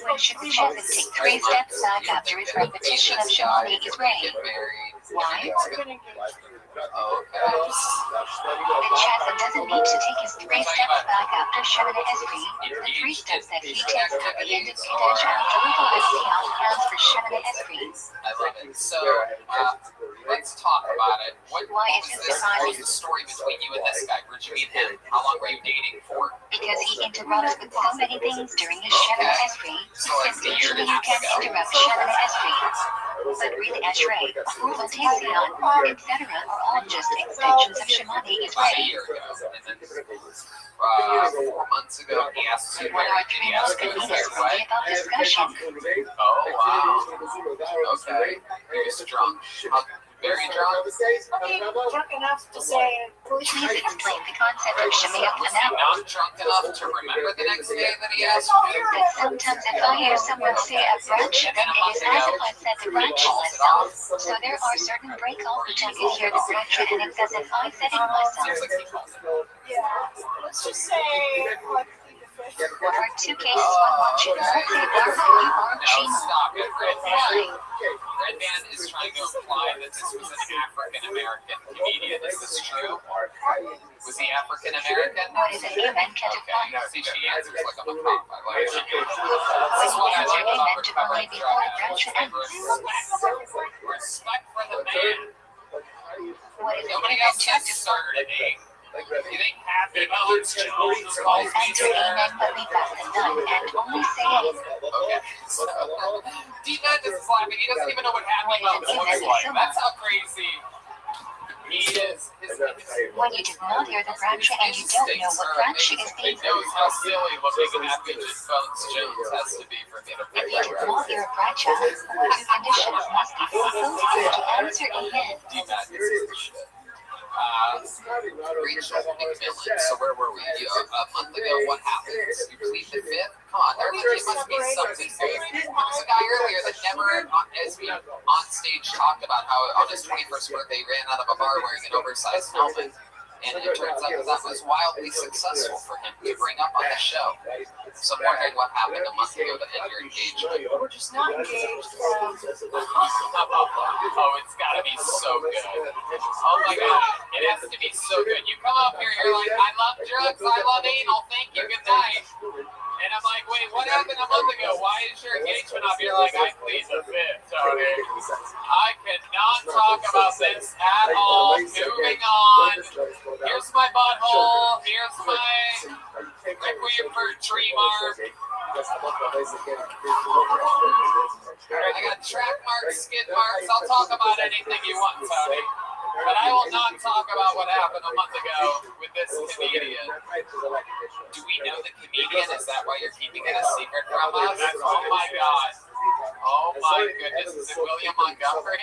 When should the Chevin take 3 steps back after his repetition of Shemoni Israel? Why? Okay. The Chevin doesn't need to take his 3 steps back after Shemana Esri. The 3 steps that he takes at the end of Kadesh after legal Esriyah counts for Shemana Esri. I love it. So, let's talk about it. What was the story between you and this guy? Where'd you meet him? How long were you dating for? Because he interrupts with so many things during his Shemana Esri, since usually you can't interrupt Shemana Esri. But really Esrei, Hula Tesian, etc. are all just extensions of Shemani About a Israel. year ago. And then 4 months ago, he asked you to When marry. our Did 3 he most ask you to convenient marry? Sunday about discussion, Oh, wow. Okay. He was drunk. Very drunk. I mean, drunk enough to say, Please explain the concept of Shemia Was he Panam. not drunk enough to remember the next day that he asked me? That sometimes if I hear someone say a branch, then it is as if I said the branch myself. So there are certain break-off which I can hear the branch and it's as if I said it myself. Seems like he calls it. yeah, let's just say, like, the fish. What are two cases when one should not say bar you are No, Chima? stop it, Red Why? Man. Red Man is trying to imply that this was an African-American comedian. Is this true? Was he African-American? What is an amen Okay, catapult? no, see, she answers like I'm a cop. I like it. This When is what I you like answer about amen to recovering only drug before addicts. branch ends. Respect for the man. What is an Nobody amen else to has default? certainty. You think Happy Bones Jones calls me Answer amen but leave back the none and only say amen. Okay. So, D-Man is laughing. He doesn't even know what Happy Bones looks like. That's how crazy he is. When you did not hear the branch and you don't know what branch is He being knows how silly looking Happy Bones Jones has to be for me to If you did remember. not hear a branch, two conditions must be fulfilled for you to answer amen. D-Man is the shit. Rachel McMillan. So where were we? A month ago, what happened? You plead the fifth? Come on, there must be something good. There was a guy earlier that never, as we on stage, talked about how on his 21st birthday he ran out of a bar wearing an oversized helmet. And it turns out that was wildly successful for him to bring up on the show. So I'm wondering what happened a month ago to end your engagement. We're just not engaged. Oh, it's gotta be so good. Oh my god, it has to be so good. You come up here, you're like, I love drugs, I love anal, thank you, good night. And I'm like, wait, what happened a month ago? Why is your engagement up? You're like, I plead the fifth, Tony. I cannot talk about this at all. Moving on. Here's my butthole. Here's my requiem for a tree mark. I got track marks, skid marks. I'll talk about anything you want, Tony. But I will not talk about what happened a month ago with this comedian. Do we know the comedian? Is that why you're keeping it a secret from us? Oh my god. Oh my goodness. Is it William Montgomery?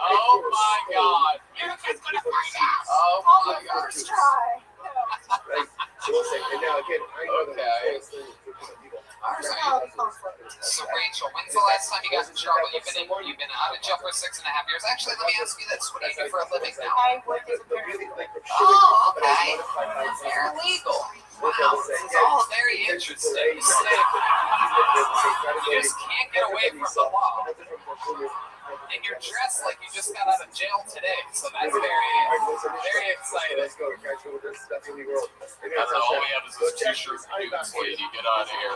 Oh my god. Oh my god. Okay. Alright. So Rachel, when's the last time you got in trouble? You've been out of jail for 6.5 years. Actually, let me ask you this: what do you do for a living now? I work as a paralegal. Oh, okay. Paralegal. Wow, this is all very interesting. You just can't get away from the law. And you're dressed like you just got out of jail today, so that's very exciting. I don't know, all we have is this t-shirt dudes lady, get out of here.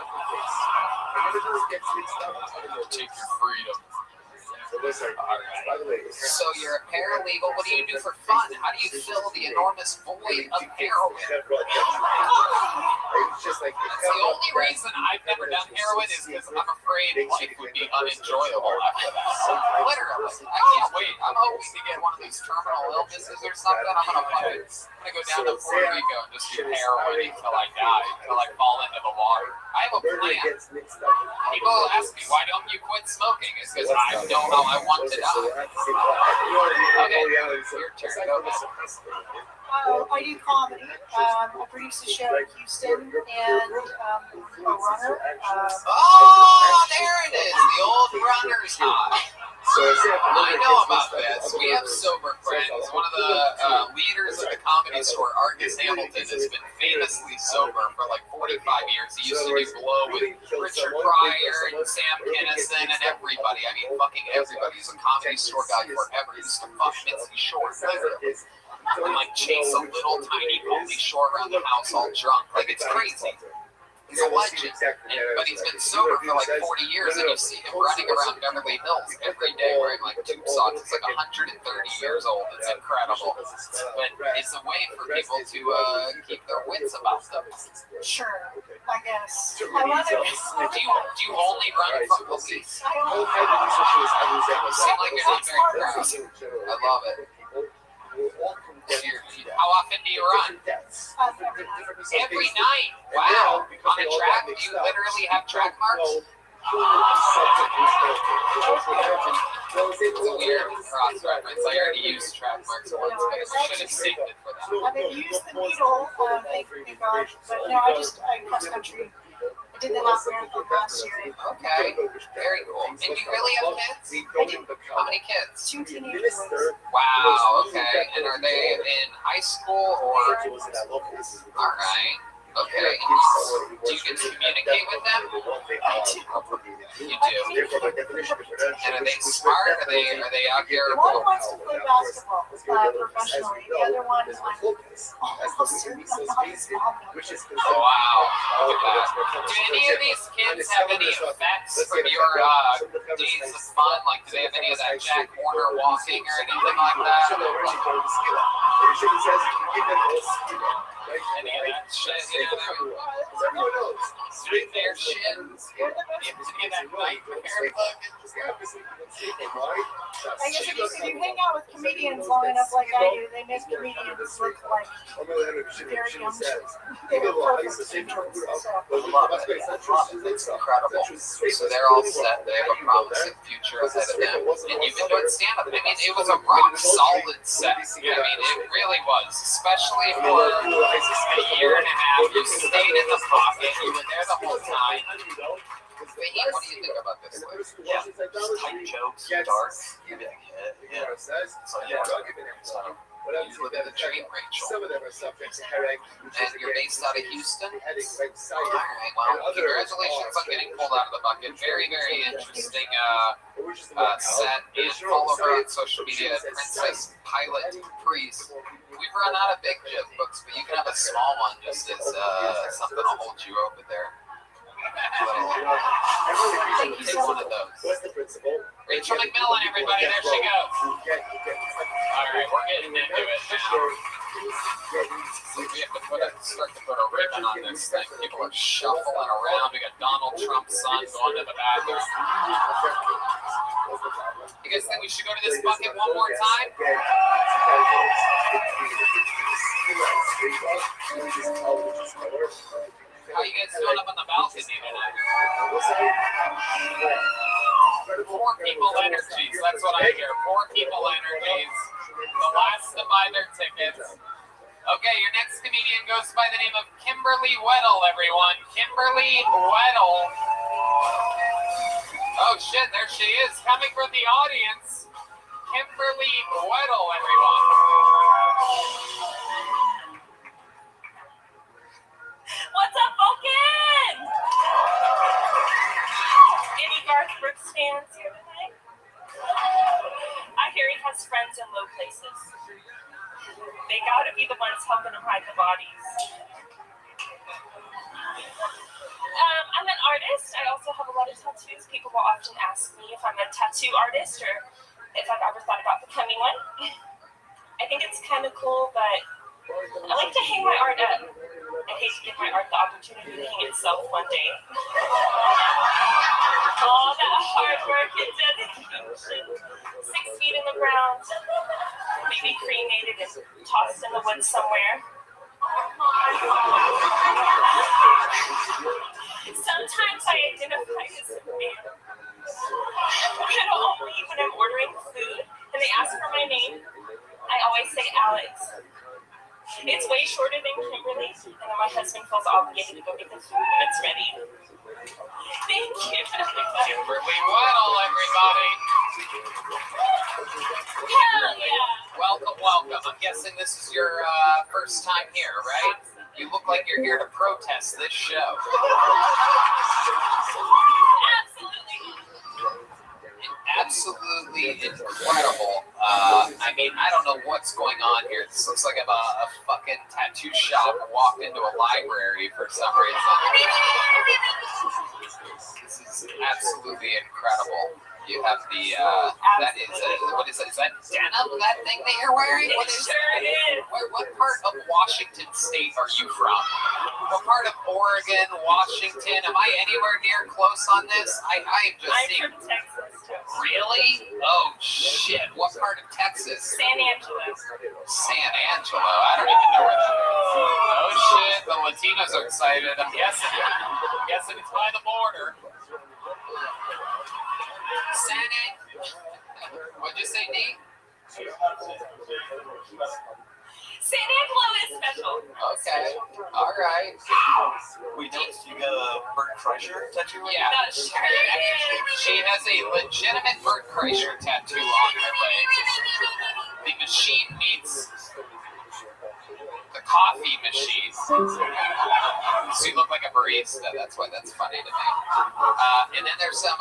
Take your freedom. Alright. So you're a paralegal, what do you do for fun? How do you fill the enormous void of heroin? That's the only reason I've never done heroin is because I'm afraid life would be unenjoyable after that. Literally. I can't wait. I'm hoping to get one of these terminal illnesses or something. I'm gonna go down to Puerto Rico and just do heroin until I die, until I fall into the water. I have a plan. People ask me, why don't you quit smoking? It's because I know how I want to die. Okay, your turn. Go ahead. I do comedy. I produce a show in Houston and a runner. Oh, there it is. The old runner's high. I know about this. We have sober friends. One of the leaders of the Comedy Store, Argus Hamilton, has been famously sober for like 45 years. He used to do Blow with Richard Pryor and Sam Kinison and everybody. I mean, fucking everybody. He's a Comedy Store guy forever. He used to fuck Mitzi Shore, literally. And like chase a little tiny Pauly Shore around the house all drunk. Like, it's crazy. He's a legend, but he's been sober for like 40 years, and you see him running around Beverly Hills every day wearing like tube socks. He's like 130 years old. It's incredible, but it's a way for people to keep their wits about them. Sure, I guess. Do you only run from police? I don't You seem like you're not very proud. I love it. How often do you run? Every night. Wow. On a track, do you literally have track marks? It's a weird cross-reference. I already used track marks once, but I should have saved it for that. I didn't use the needle, thank God, but no, I cross country. I did the half marathon last year. Okay, very cool. And you really have kids? I do. How many kids? 2 teenage boys. Wow, okay. And are they in high school or? All right. Okay. Do you get to communicate with them? I do. You do. And are they smart? Are they out here? One wants to play basketball professionally. The other one is like almost certain I'm not his mom. Oh, wow. Look at that. Do any of these kids have any effects from your days of fun? Like, do they have any of that Jack Warner walking or anything like that? Any of that shit? Straight there shins. Any of that nightmare I guess if you hang out with comedians long enough like I do, they make comedians look like very young children. They were perfect angels. It's incredible. So they're all set. They have a promising future ahead of them. And you've been doing stand-up. I mean, it was a rock-solid set. I mean, it really was. Especially for a year and a half. You stayed in the pocket. You were there the whole time. Wait, what do you think about this list? Yeah, just tight jokes, dark, giving. Yeah. So yeah. You live in the dream, Rachel. And you're based out of Houston? All right, well, congratulations on getting pulled out of the bucket. Very, very interesting set. And follow her on social media, Princess Pilot Priest. We've run out of big GIF books, but you can have a small one just as something to hold you over there. Take one of those. Rachel McMillan, everybody, there she goes. All right, we're getting into it now. We have to start to put a ribbon on this thing. People are shuffling around. We got Donald Trump's son going to the bathroom. You guys think we should go to this bucket one more time? How you guys doing up on the balcony tonight? Poor people energies. That's what I hear. Poor people energies. The last to buy their tickets. Okay, your next comedian goes by the name of Kimberly Weddle, everyone. Kimberly Weddle. Oh shit, there she is, coming from the audience. Kimberly Weddle, everyone. What's up, Vulcan? Any Garth Brooks fans here tonight? I hear he has friends in low places. They gotta be the ones helping him hide the bodies. I'm an artist. I also have a lot of tattoos. People will often ask me if I'm a tattoo artist or if I've ever thought about becoming one. I think it's kind of cool, but I like to hang my art up. I hate to give my art the opportunity to hang itself one day. All that hard work and dedication. 6 feet in the ground, maybe cremated and tossed in the woods somewhere. Sometimes I identify as a man. But only when I'm ordering food and they ask for my name, I always say Alex. It's way shorter than Kimberly, and then my husband feels obligated to go get the food when it's ready. Thank you. Kimberly Weddle, everybody. Hell yeah. Welcome, welcome. I'm guessing this is your first time here, right? You look like you're here to protest this show. Absolutely incredible. I mean, I don't know what's going on here. This looks like a fucking tattoo shop walked into a library for some reason. This is absolutely incredible. You have the, that is, what is it? Is that denim, that thing that you're wearing? What is it? What part of Washington State are you from? What part of Oregon, Washington? Am I anywhere near close on this? I'm just seeing. I'm from Texas. Really? Oh, shit. What part of Texas? San Angelo. San Angelo? I don't even know where that is. Oh, shit. The Latinos are excited. I'm guessing it's by the border. Senate. What'd you say, D? San Angelo is special. Okay. All right. We don't. You got a Bert Kreischer tattoo? Yeah. No, sure. She has a legitimate Bert Kreischer tattoo on her leg. The machine meets the coffee machine. So you look like a barista. That's why that's funny to me. And then there's some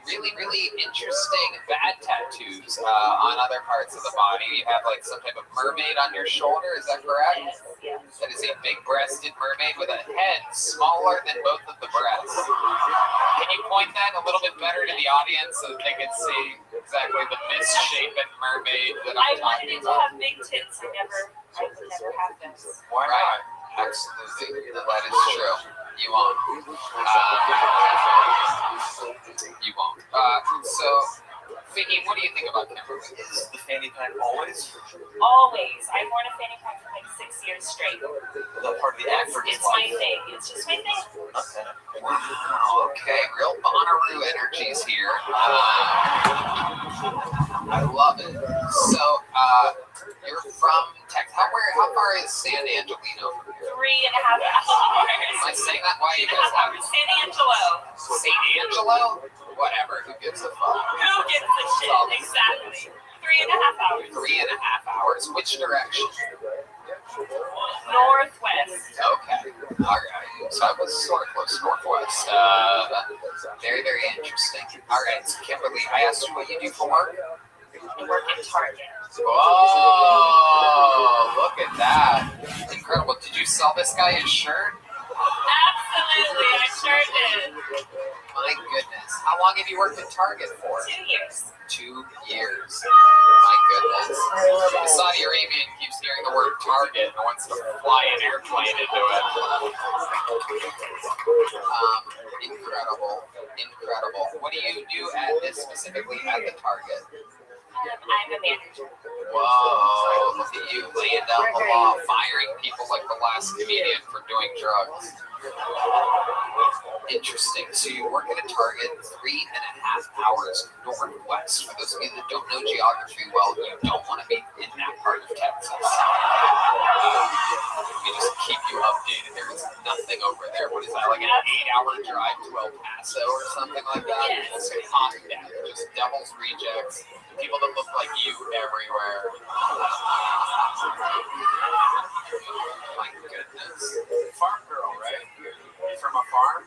really, really interesting bad tattoos on other parts of the body. You have like some type of mermaid on your shoulder. Is that correct? Yes. That is a big-breasted mermaid with a head smaller than both of the breasts. Can you point that a little bit better to the audience so that they can see exactly the misshapen mermaid that I I'm wanted talking it to about? have big tits. I would never have those. Why not? Absolutely. That is true. You won't. You won't. So, Vicky, what do you think about Kimberly? Is the fanny pack always Always. I've worn a fanny pack for like 6 years straight. the part of the actor's It's my life? thing. It's just my thing. Okay. Wow. Okay. Real Bonnaroo energies here. I love it. So, you're from Texas. How far is San Angelino from here? 3.5 Am hours. I saying that? Why you guys have San Angelo. St. Angelo? Whatever. Who gives a fuck? Who gives a shit? Exactly. 3.5 hours. 3.5 hours. Which direction? Northwest. Okay. All right. So I was sort of close northwest. Very, very interesting. All right. So Kimberly, I asked you what you do for work. I work at Target. Oh, look at that. Incredible. Did you sell this guy his shirt? Absolutely. I sure did. My goodness. How long have you worked at Target for? 2 years. 2 years. My goodness. The Saudi Arabian keeps hearing the word Target and wants to fly an airplane into it. Incredible. Incredible. What do you do at this specifically at the Target? I'm a manager. Whoa, look at you laying down the law, firing people like the last comedian for doing drugs. Interesting. So you work at a Target 3.5 hours northwest. For those of you that don't know geography well, you don't want to be in that part of Texas. We just keep you updated. There is nothing over there. What is that, like an 8-hour drive to El Paso or something like that? Yes. It's hot down. Just devil's rejects. People that look like you everywhere. My goodness. Farm girl, right? You from a farm?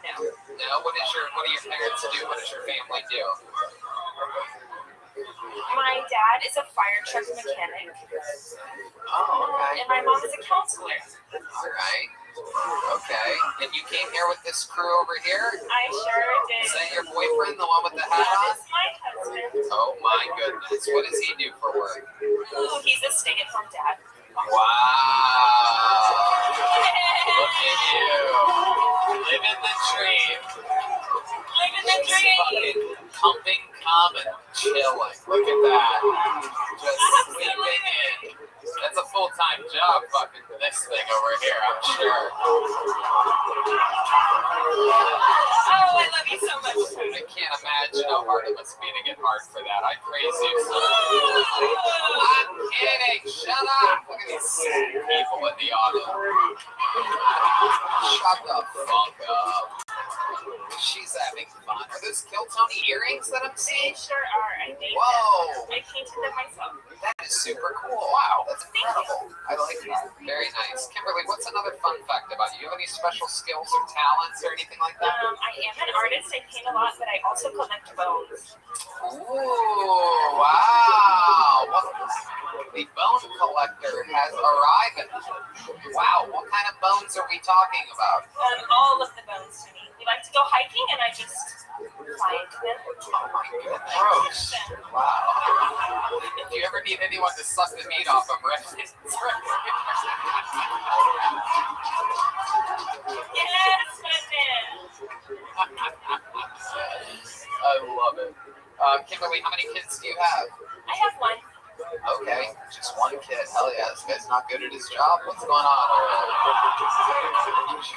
No. No? What do your parents do? What does your family do? My dad is a fire truck mechanic. Oh, okay. And my mom is a counselor. All right. Okay. And you came here with this crew over here? I sure did. Is that your boyfriend, the one with the hat That on? is my husband. Oh my goodness. What does he do for work? Ooh, he's a stay-at-home dad. Wow. Look at you. Living the dream. Living the dream. Fucking pumping cum and chilling. Look at that. Just sleeping in. That's a full-time job, fucking this thing over here, I'm sure. Oh, I love you so much. I can't imagine how hard it must be to get hard for that. I praise you so much. I'm kidding. Shut up. Look at these sick people in the auto. Shut the fuck up. She's having fun. Are those Kill Tony earrings that I'm They seeing? sure are. I made Whoa. them. I painted them myself. That is super cool. Wow, that's incredible. I like that. Very nice. Kimberly, what's another fun fact about you? Do you have any special skills or talents or anything like that? I am an artist. I paint a lot, but I also collect bones. Ooh, wow. The bone collector has arrived. Wow, what kind of bones are we talking about? All of the bones to me. We like to go hiking, and I just find them. Oh my goodness. Gross. Wow. If you ever need anyone to suck the meat off them, right? Yes, I love it. Kimberly, how many kids do you have? I have one. Okay, just one kid. Hell yeah, this guy's not good at his job. What's going on?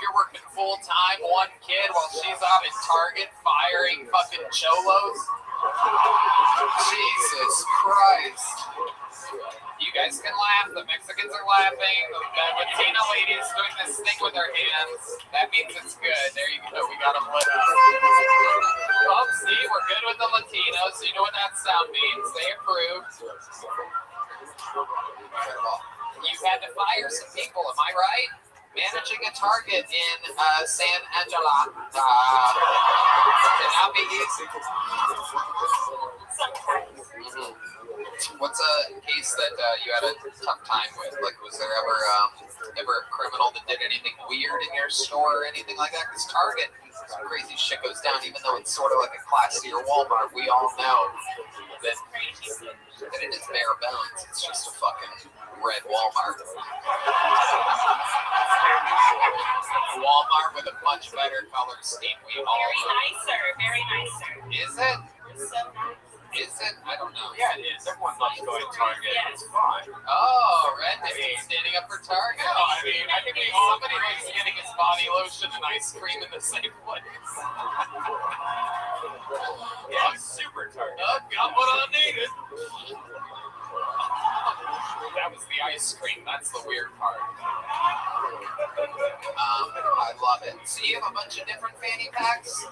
You're working full time, one kid, while she's out at Target firing fucking cholos? Jesus Christ. You guys can laugh. The Mexicans are laughing. The Latina lady is doing this thing with her hands. That means it's good. There you go. We got them lit up. Oh, see, we're good with the Latinos. You know what that sound means. They approved. You've had to fire some people, am I right? Managing a Target in San Angela cannot be easy. Sometimes. What's a case that you had a tough time with? Like, was there ever a criminal that did anything weird in your store or anything like that? Because Target, some crazy shit goes down, even though it's sort of like a classier Walmart. We all know that it is bare bones. It's just a fucking red Walmart. Walmart with a much better color scheme. We all Very nicer. Is it? It's so nice. Is it? I don't know. Yeah, it is. Everyone loves going to Target. Yeah. It's fun. Oh, Red is standing up for Target. No, I mean, I think somebody was getting his body lotion and ice cream in the same place. Yeah, super Target. Oh, got what I needed. That was the ice cream. That's the weird part. I love it. So you have a bunch of different fanny packs?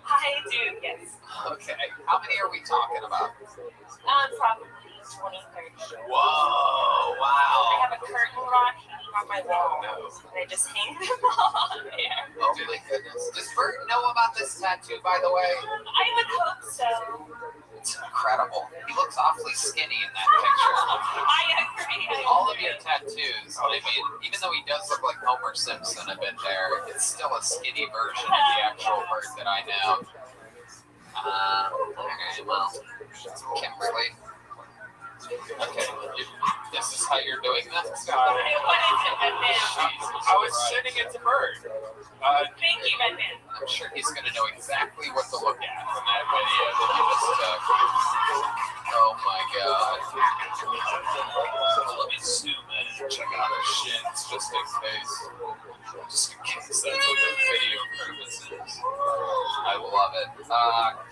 I do, yes. Okay. How many are we talking about? Probably 20, 30. Whoa, I wow. have a curtain rod hanging on my wall, and I just hang them on there. Oh my goodness. Does Bert know about this tattoo, by the way? I would hope so. It's incredible. He looks awfully skinny in that picture. I agree. All of your tattoos, I mean, even though he does look like Homer Simpson a bit there, it's still a skinny version of the actual Bert that I know. Okay, well, Kimberly. Okay, this is how you're doing this? What is it, Batman? I was sending it to Bird. Thank you, Batman. I'm sure he's going to know exactly what to look at from that video that you just took. Oh my god. Let me zoom in and check out her shins just in case. Just in case that's what the video purposes. I love it.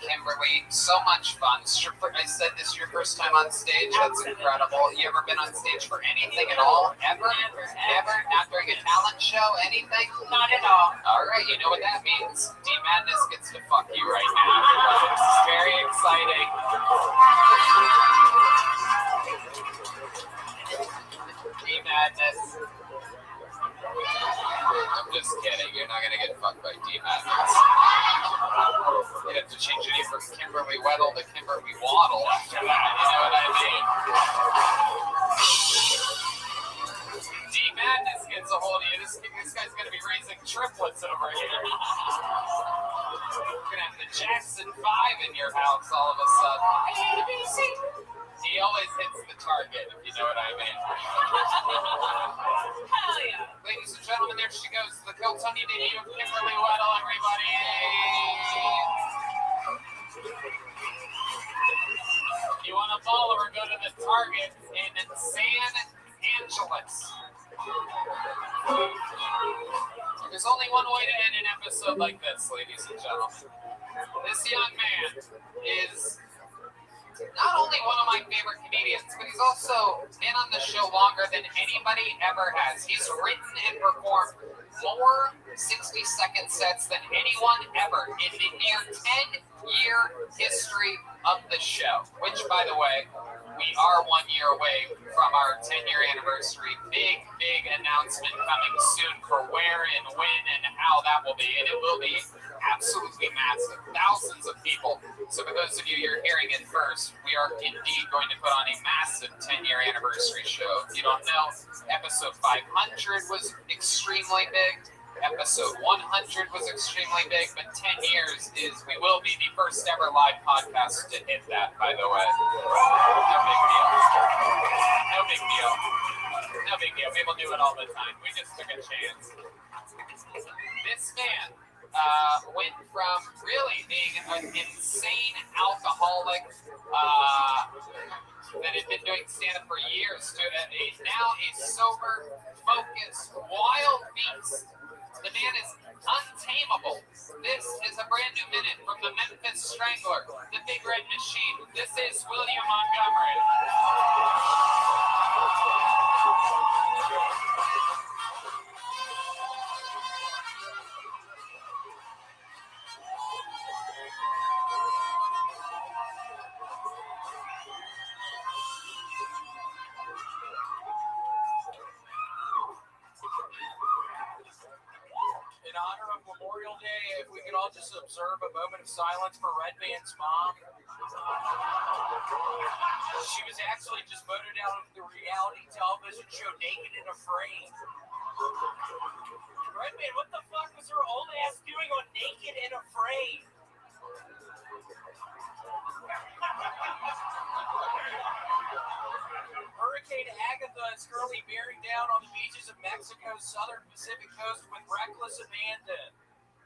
Kimberly, so much fun. I said this is your first time on stage. That's incredible. You ever been on stage for anything at all? Ever? Never? Not during a talent show? Anything? Not at all. All right, you know what that means. D-Madness gets to fuck you right now. This is very exciting. D-Madness. I'm just kidding. You're not going to get fucked by D-Madness. You have to change your name from Kimberly Weddle to Kimberly Waddle after that. You know what I mean? D-Madness gets a hold of you. This guy's going to be raising triplets over here. You're going to have the Jackson 5 in your house all of a sudden. He always hits the target, if you know what I mean. Hell yeah. Ladies and gentlemen, there she goes. The Kiltony debut of Kimberly Weddle, everybody. If you want to follow her, go to the Target in San Angeles. There's only one way to end an episode like this, ladies and gentlemen. This young man is not only one of my favorite comedians, but he's also been on the show longer than anybody ever has. He's written and performed more 60-second sets than anyone ever in the near 10-year history of the show, which, by the way, we are 1 year away from our 10-year anniversary. Big announcement coming soon for where and when and how that will be, and it will be absolutely massive. Thousands of people. So for those of you who are hearing it first, we are indeed going to put on a massive 10-year anniversary show. If you don't know, episode 500 was extremely big. Episode 100 was extremely big, but 10 years is, we will be the first ever live podcast to hit that, by the way. No big deal. No big deal. No big deal. People do it all the time. We just took a chance. This man went from really being an insane alcoholic, that had been doing stand-up for years to now a sober, focused, wild beast. The man is untamable. This is a brand new minute from the Memphis Strangler, the Big Red Machine. This is William Montgomery. In honor of Memorial Day, if we could all just observe a moment of silence for Redman's mom. She was actually just voted out of the reality television show Naked and Afraid. Redman, what the fuck was her old ass doing on Naked and Afraid? Hurricane Agatha is currently bearing down on the beaches of Mexico's southern Pacific coast with reckless abandon.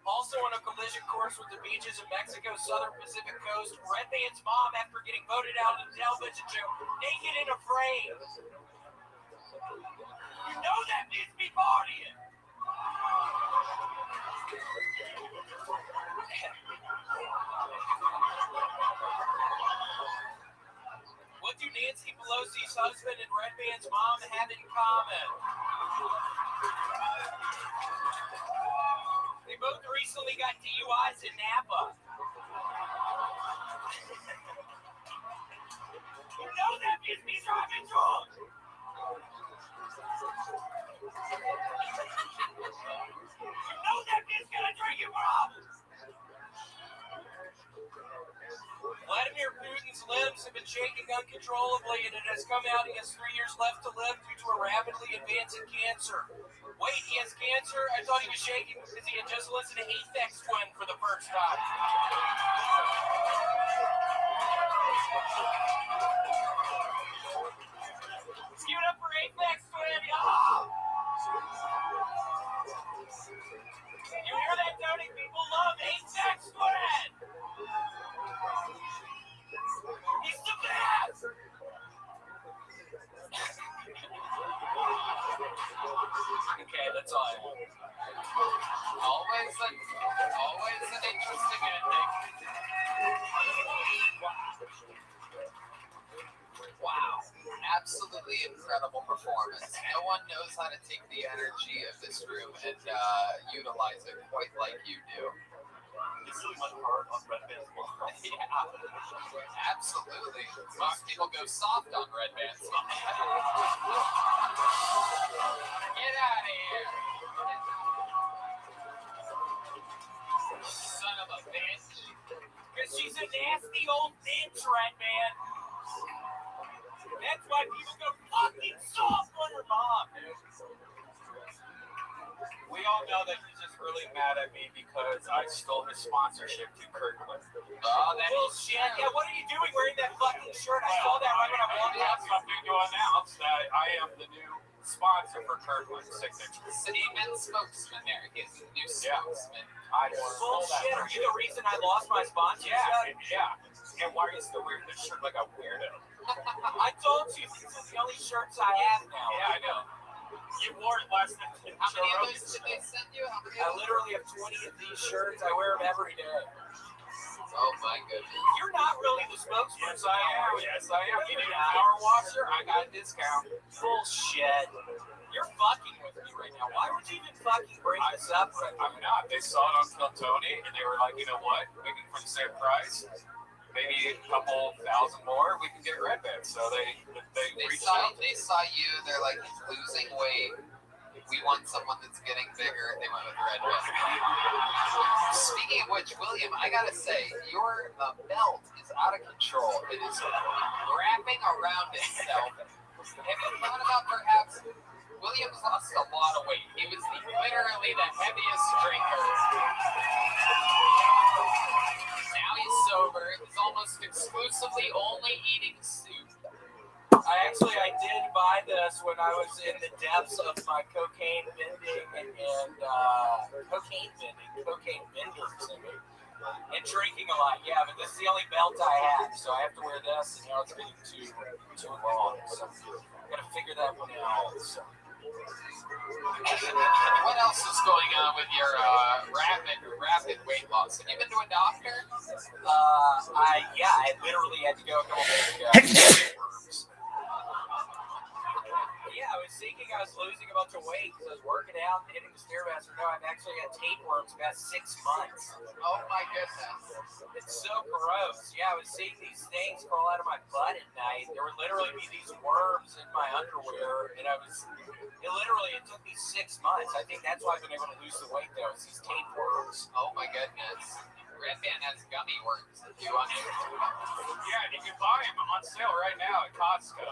Also on a collision course with the beaches of Mexico's southern Pacific coast, Redman's mom after getting voted out of the television show Naked and Afraid. You know that means me partying. What do Nancy Pelosi's husband and Redman's mom have in common? They both recently got DUIs in Napa. You know that means me driving drunk. You know that means gonna drink your problems. Vladimir Putin's limbs have been shaking uncontrollably, and it has come out he has 3 years left to live due to a rapidly advancing cancer. Wait, he has cancer? I thought he was shaking because he had just listened to Aphex Twin for the first time. Let's give it up for Aphex Twin. Oh! You hear that, Tony? People love Aphex Twin. He's the best! Okay, that's all I want. Always an interesting ending. Wow. Absolutely incredible performance. No one knows how to take the energy of this room and utilize it quite like you do. This is my heart on Redman's mom. Yeah, absolutely. Most people go soft on Redman's mom. Get out of here. Son of a bitch. Because she's a nasty old bitch, Redman. That's why people go fucking soft on her mom, dude. We all know that he's just really mad at me because I stole his sponsorship to Kirkland. Oh, that is Bullshit. Yeah, what are you doing wearing that fucking shirt? I saw that right when I walked I out. have something to announce that I am the new sponsor for Kirkland Signature. Statement spokesman there. He's the new spokesman. I stole that. Bullshit. Are you the reason I lost my sponsorship? Yeah. And why are you still wearing this shirt like a weirdo? I told you, these are the only shirts I have now. Yeah, I know. You wore it last night. How many of those did they send you? How many I of those? literally have 20 of these shirts. I wear them every day. Oh my goodness. You're not really the spokesman. Yes, I am. Yes, I am. You need a power washer? I got a discount. Bullshit. You're fucking with me right now. Why would you even fucking bring this up? I'm not. They saw it on Kill Tony, and they were like, you know what? Maybe for the same price, maybe a couple thousand more, we can get Redman. So they reached out. They saw you. They're like, he's losing weight. We want someone that's getting bigger. They went with Redman. Speaking of which, William, I gotta say, your belt is out of control. It is wrapping around itself. Have you thought about perhaps Williams lost a lot of weight? He was literally the heaviest drinker. Now he's sober. He's almost exclusively only eating soup. I did buy this when I was in the depths of my cocaine bending and cocaine benders. And drinking a lot, yeah, but this is the only belt I have, so I have to wear this, and now it's getting too long. So I gotta figure that one out. So. What else is going on with your rapid weight loss? Have you been to a doctor? I literally had to go a couple days ago. Yeah, I was thinking I was losing a bunch of weight because I was working out and hitting the Stairmaster. No, I've actually had tapeworms about 6 months. Oh my goodness. It's so gross. Yeah, I was seeing these things crawl out of my butt at night. There would literally be these worms in my underwear, and it took me 6 months. I think that's why I've been able to lose the weight, though. It's these tapeworms. Oh my goodness. Red Band has gummy worms. Do you want to? Yeah, you can buy them on sale right now at Costco.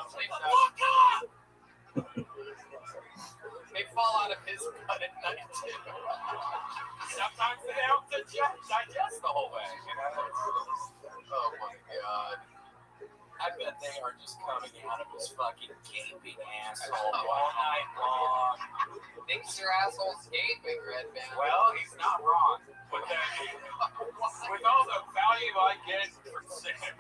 They fall out of his butt at night too. Sometimes they don't digest the whole way, you know? Oh my god. I bet they are just coming out of his fucking gaping asshole all night long. Thinks your asshole's gaping, Red Band. Well, he's not wrong. With all the value I get from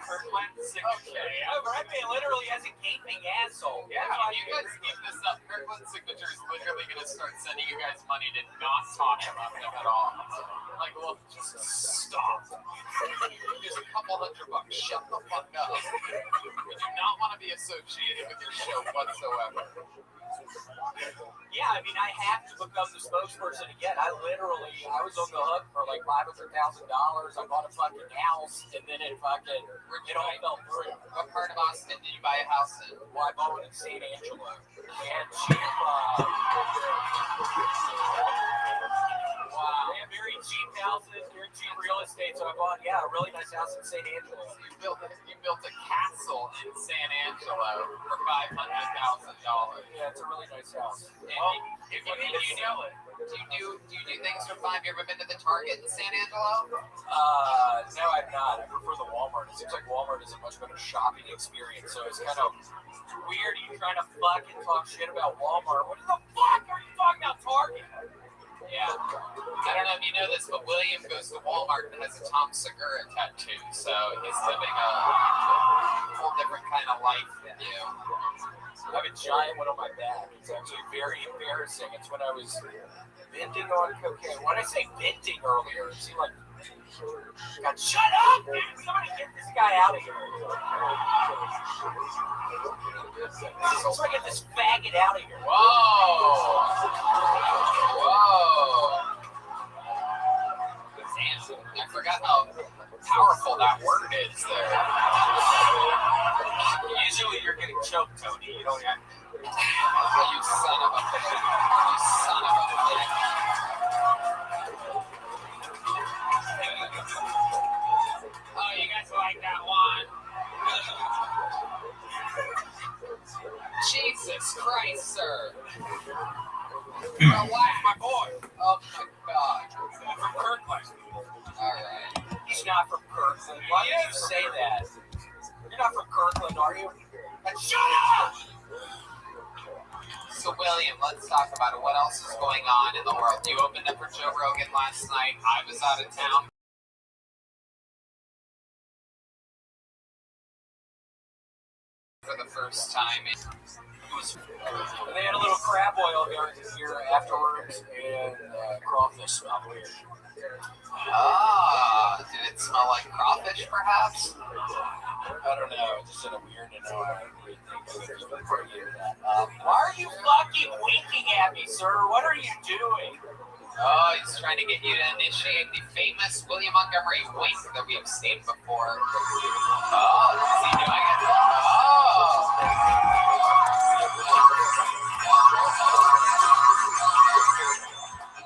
Kirkland Signature. Red Man literally has a gaping asshole. Yeah, if you guys keep this up, Kirkland Signature is literally going to start sending you guys money to not talk about them at all. Like, well, just stop. There's a couple $100. Shut the fuck up. We do not want to be associated with your show whatsoever. Yeah, I mean, I have to become the spokesperson again. I was on the hook for like $500,000. I bought a fucking house, and then it all fell through. What part of Austin did you buy a house in? Well, I bought one in San Angelo. And cheap, wow. They have very cheap houses, very cheap real estate. So I bought, a really nice house in San Angelo. So you built a castle in San Angelo for $500,000. Yeah, it's a really nice house. Well, if you need to sell it, do you do things for $5? You ever been to the Target in San Angelo? No, I've not. I prefer the Walmart. It seems like Walmart is a much better shopping experience. So it's kind of weird you trying to fucking talk shit about Walmart. What the fuck are you talking about Target? Yeah. I don't know if you know this, but William goes to Walmart and has a Tom Segura tattoo. So he's living a whole different kind of life than you. I have a giant one on my back. It's actually very embarrassing. It's when I was venting on cocaine. When I say venting earlier, it seemed like, God, shut up, dude! Somebody get this guy out of here. So I get this faggot out of here. Whoa! Damn, I forgot how powerful that word is there. Usually you're getting choked, Tony. You don't have to. You son of a bitch. You son of a bitch. Oh, you guys like that one? Jesus Christ, sir. Relax, my boy. Oh my God. He's from Kirkland. Alright. He's not from Kirkland. Why did you say that? You're not from Kirkland, are you? And shut up! So, William, let's talk about it. What else is going on in the world? You opened up for Joe Rogan last night. I was out of town. For the first time. And they had a little crab oil here afterwards, and crawfish smelled weird. Ah, did it smell like crawfish, perhaps? I don't know. It just had a weird and weird thing. Why are you fucking winking at me, sir? What are you doing? Oh, he's trying to get you to initiate the famous William Montgomery wink that we've seen before. Oh, is he doing it? Oh!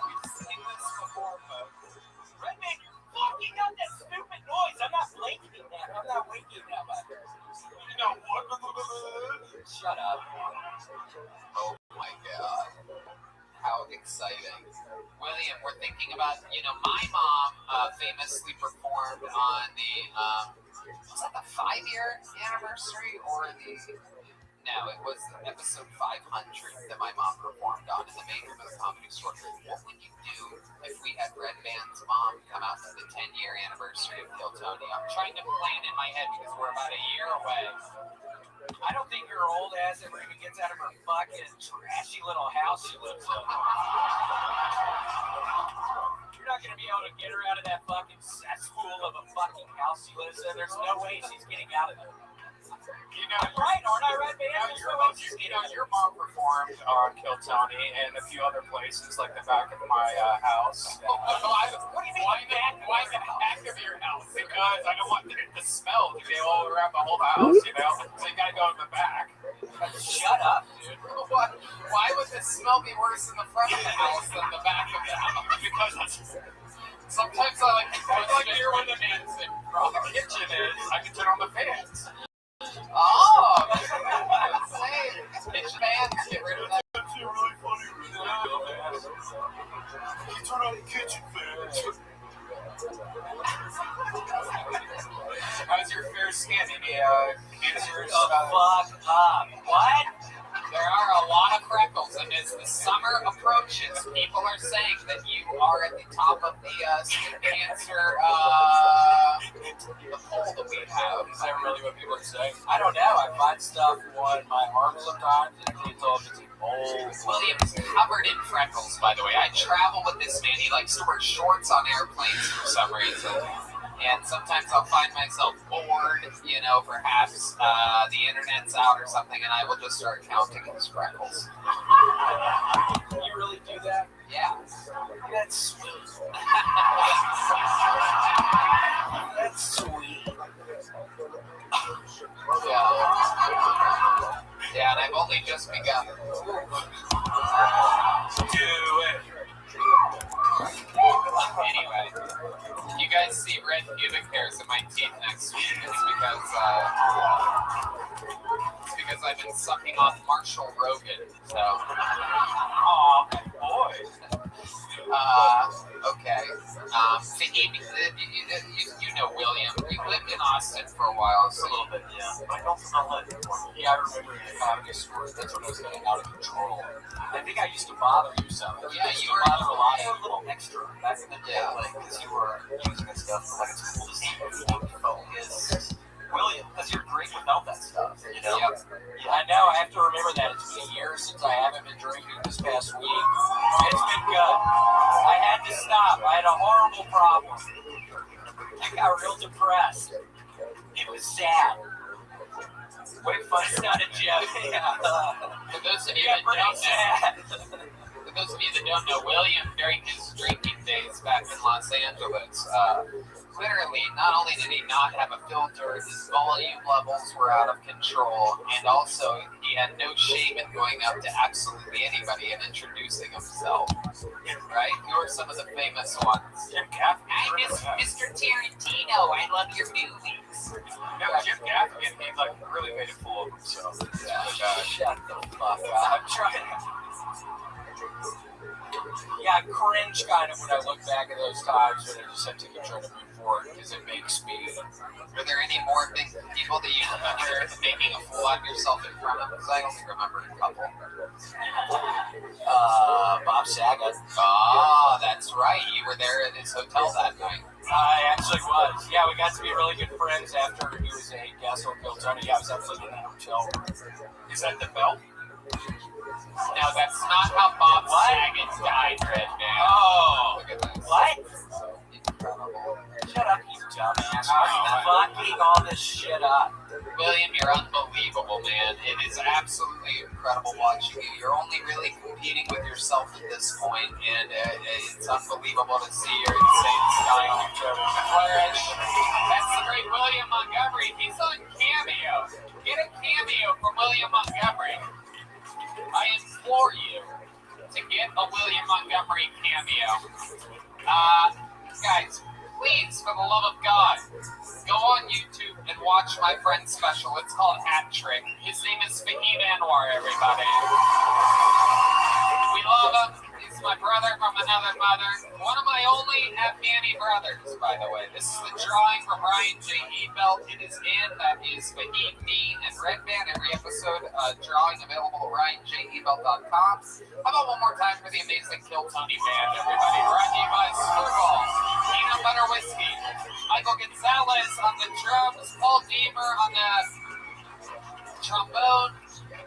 We've seen this before, folks. Redman, you're fucking out that stupid noise. I'm not blinking that. I'm not winking that much. You know what? Shut up. Oh my God. How exciting. William, we're thinking about, my mom famously performed on the, was that the 5-year anniversary or the No, it was episode 500 that my mom performed on in the main room of the Comedy Store. What would you do if we had Red Band's mom come out to the 10-year anniversary of Kill Tony? I'm trying to plan in my head because we're about a year away. I don't think her old ass ever even gets out of her fucking trashy little house she lives in. You're not gonna be able to get her out of that fucking cesspool of a fucking house she lives in. There's no way she's getting out of it. You know, I'm right, aren't I, Red Band? your mom performed on Kill Tony and a few other places, like the back of my house. What do you mean? Why the back of your house? Because I don't want the smell to go all around the whole house, you know? So you gotta go in the back. Shut up, dude. Why would the smell be worse in the front of the house than the back of the house? Because sometimes I like to hear where the kitchen is. I can turn on the fans. Oh, it's fans. Get rid of that. That's really funny. You turn on the kitchen fans. How's your fair skin? Any cancers? Fuck up. What? There are a lot of freckles, and as the summer approaches, people are saying that you are at the top of the skin cancer the poll that we have. Is that really what people are saying? I don't know. I find stuff on my arm sometimes, and it's all just old. William's covered in freckles, by the way. I travel with this man. He likes to wear shorts on airplanes for some reason. And sometimes I'll find myself bored, you know, perhaps the internet's out or something, and I will just start counting his freckles. You really do that? Yeah. That's sweet. That's sweet. Yeah, and I've only just begun. Do it. Anyway, you guys see red pubic hairs in my teeth next week. It's because I've been sucking off Marshall Rogan. So, Aw, boy. okay. You know William. He lived in Austin for a while. A little bit, yeah. I don't smell it. Yeah, I remember the Comedy Store. That's when it was getting out of control. I think I used to bother you some. Yeah, you you were bother a lot. You were a little extra back in the day, Yeah. like, because you were using that stuff for, like, it's cool to see you focus. William, because you're great without that stuff, you know? Yep. Yeah, I know. I have to remember that. It's been years since I haven't been drinking this past week. It's been good. I had to stop. I had a horrible problem. I got real depressed. It was sad. Wait, fun. It's not a joke. Yeah. For those of you Yeah, that pretty don't know, sad. for those of you that don't know, William during his drinking days back in Los Angeles, literally, not only did he not have a filter, his volume levels were out of control, and also he had no shame in going up to absolutely anybody and introducing himself. Right? Who are some of the famous ones? Jim Gaffigan. I'm Mr. Tarantino. I love your movies. No, Jim Gaffigan, he like really made a fool of himself. Shut the fuck up. I'm trying to... Yeah, I cringe kind of when I look back at those times when I just have to keep trying to move forward because it makes me... Were there any more big people that you remember making a fool out of yourself in front of? Because I only remember a couple. Bob Saget. Oh, that's right. You were there at his hotel that night. I actually was. Yeah, we got to be really good friends after he was a guest on Kill Tony. Yeah, I was actually in that hotel. Is that the belt? No, that's not how Bob Saget died, Red Man. Oh. Look at this. What? Incredible. Shut up, you dumbass. I'm fucking all this shit up. William, you're unbelievable, man. It is absolutely incredible watching you. You're only really competing with yourself at this point, and it's unbelievable to see your insane style. Flourish. That's the great William Montgomery. He's on Cameo. Get a cameo from William Montgomery. I implore you to get a William Montgomery cameo. Guys, please, for the love of God, go on YouTube and watch my friend's special. It's called Hat Trick. His name is Fahim Anwar, everybody. We love him. He's my brother from another mother. One of my only Afghani brothers, by the way. This is the drawing from Ryan J. Ebelt. It is in. That is Fahim D. and Red Band. Every episode, drawing available at RyanJEbelt.com. How about one more time for the amazing Kill Tony Band, everybody? Brought to you by Squirtle, Peanut Butter Whiskey, Michael Gonzalez on the drums, Paul Deemer on the trombone,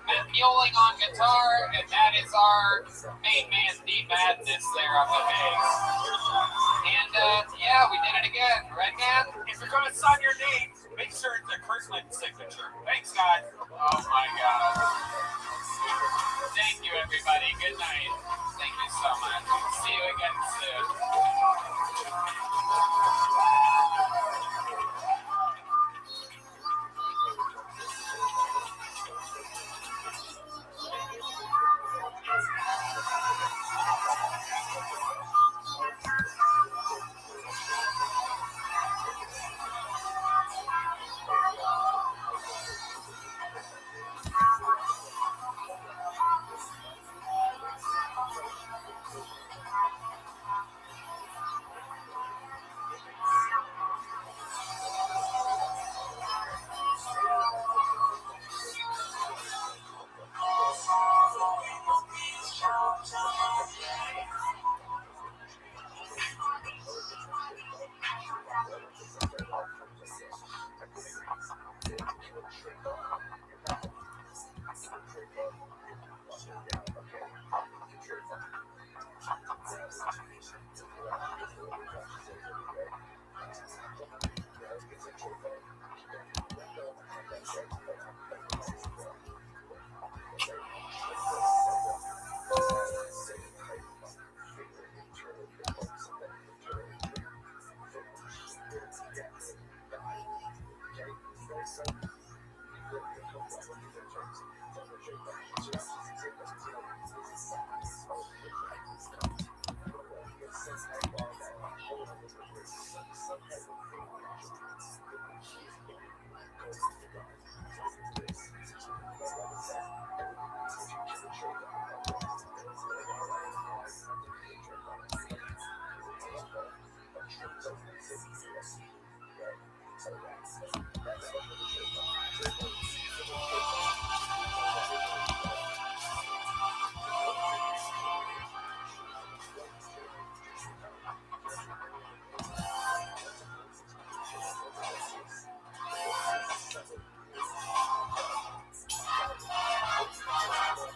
Matt Mueling on guitar, and that is our main man, D Madness, there on the bass. And yeah, we did it again. Red Man, If you're gonna sign your name, make sure it's a Kirkland signature. Thanks, guys. oh my God. Thank you, everybody. Good night. Thank you so much. See you again soon.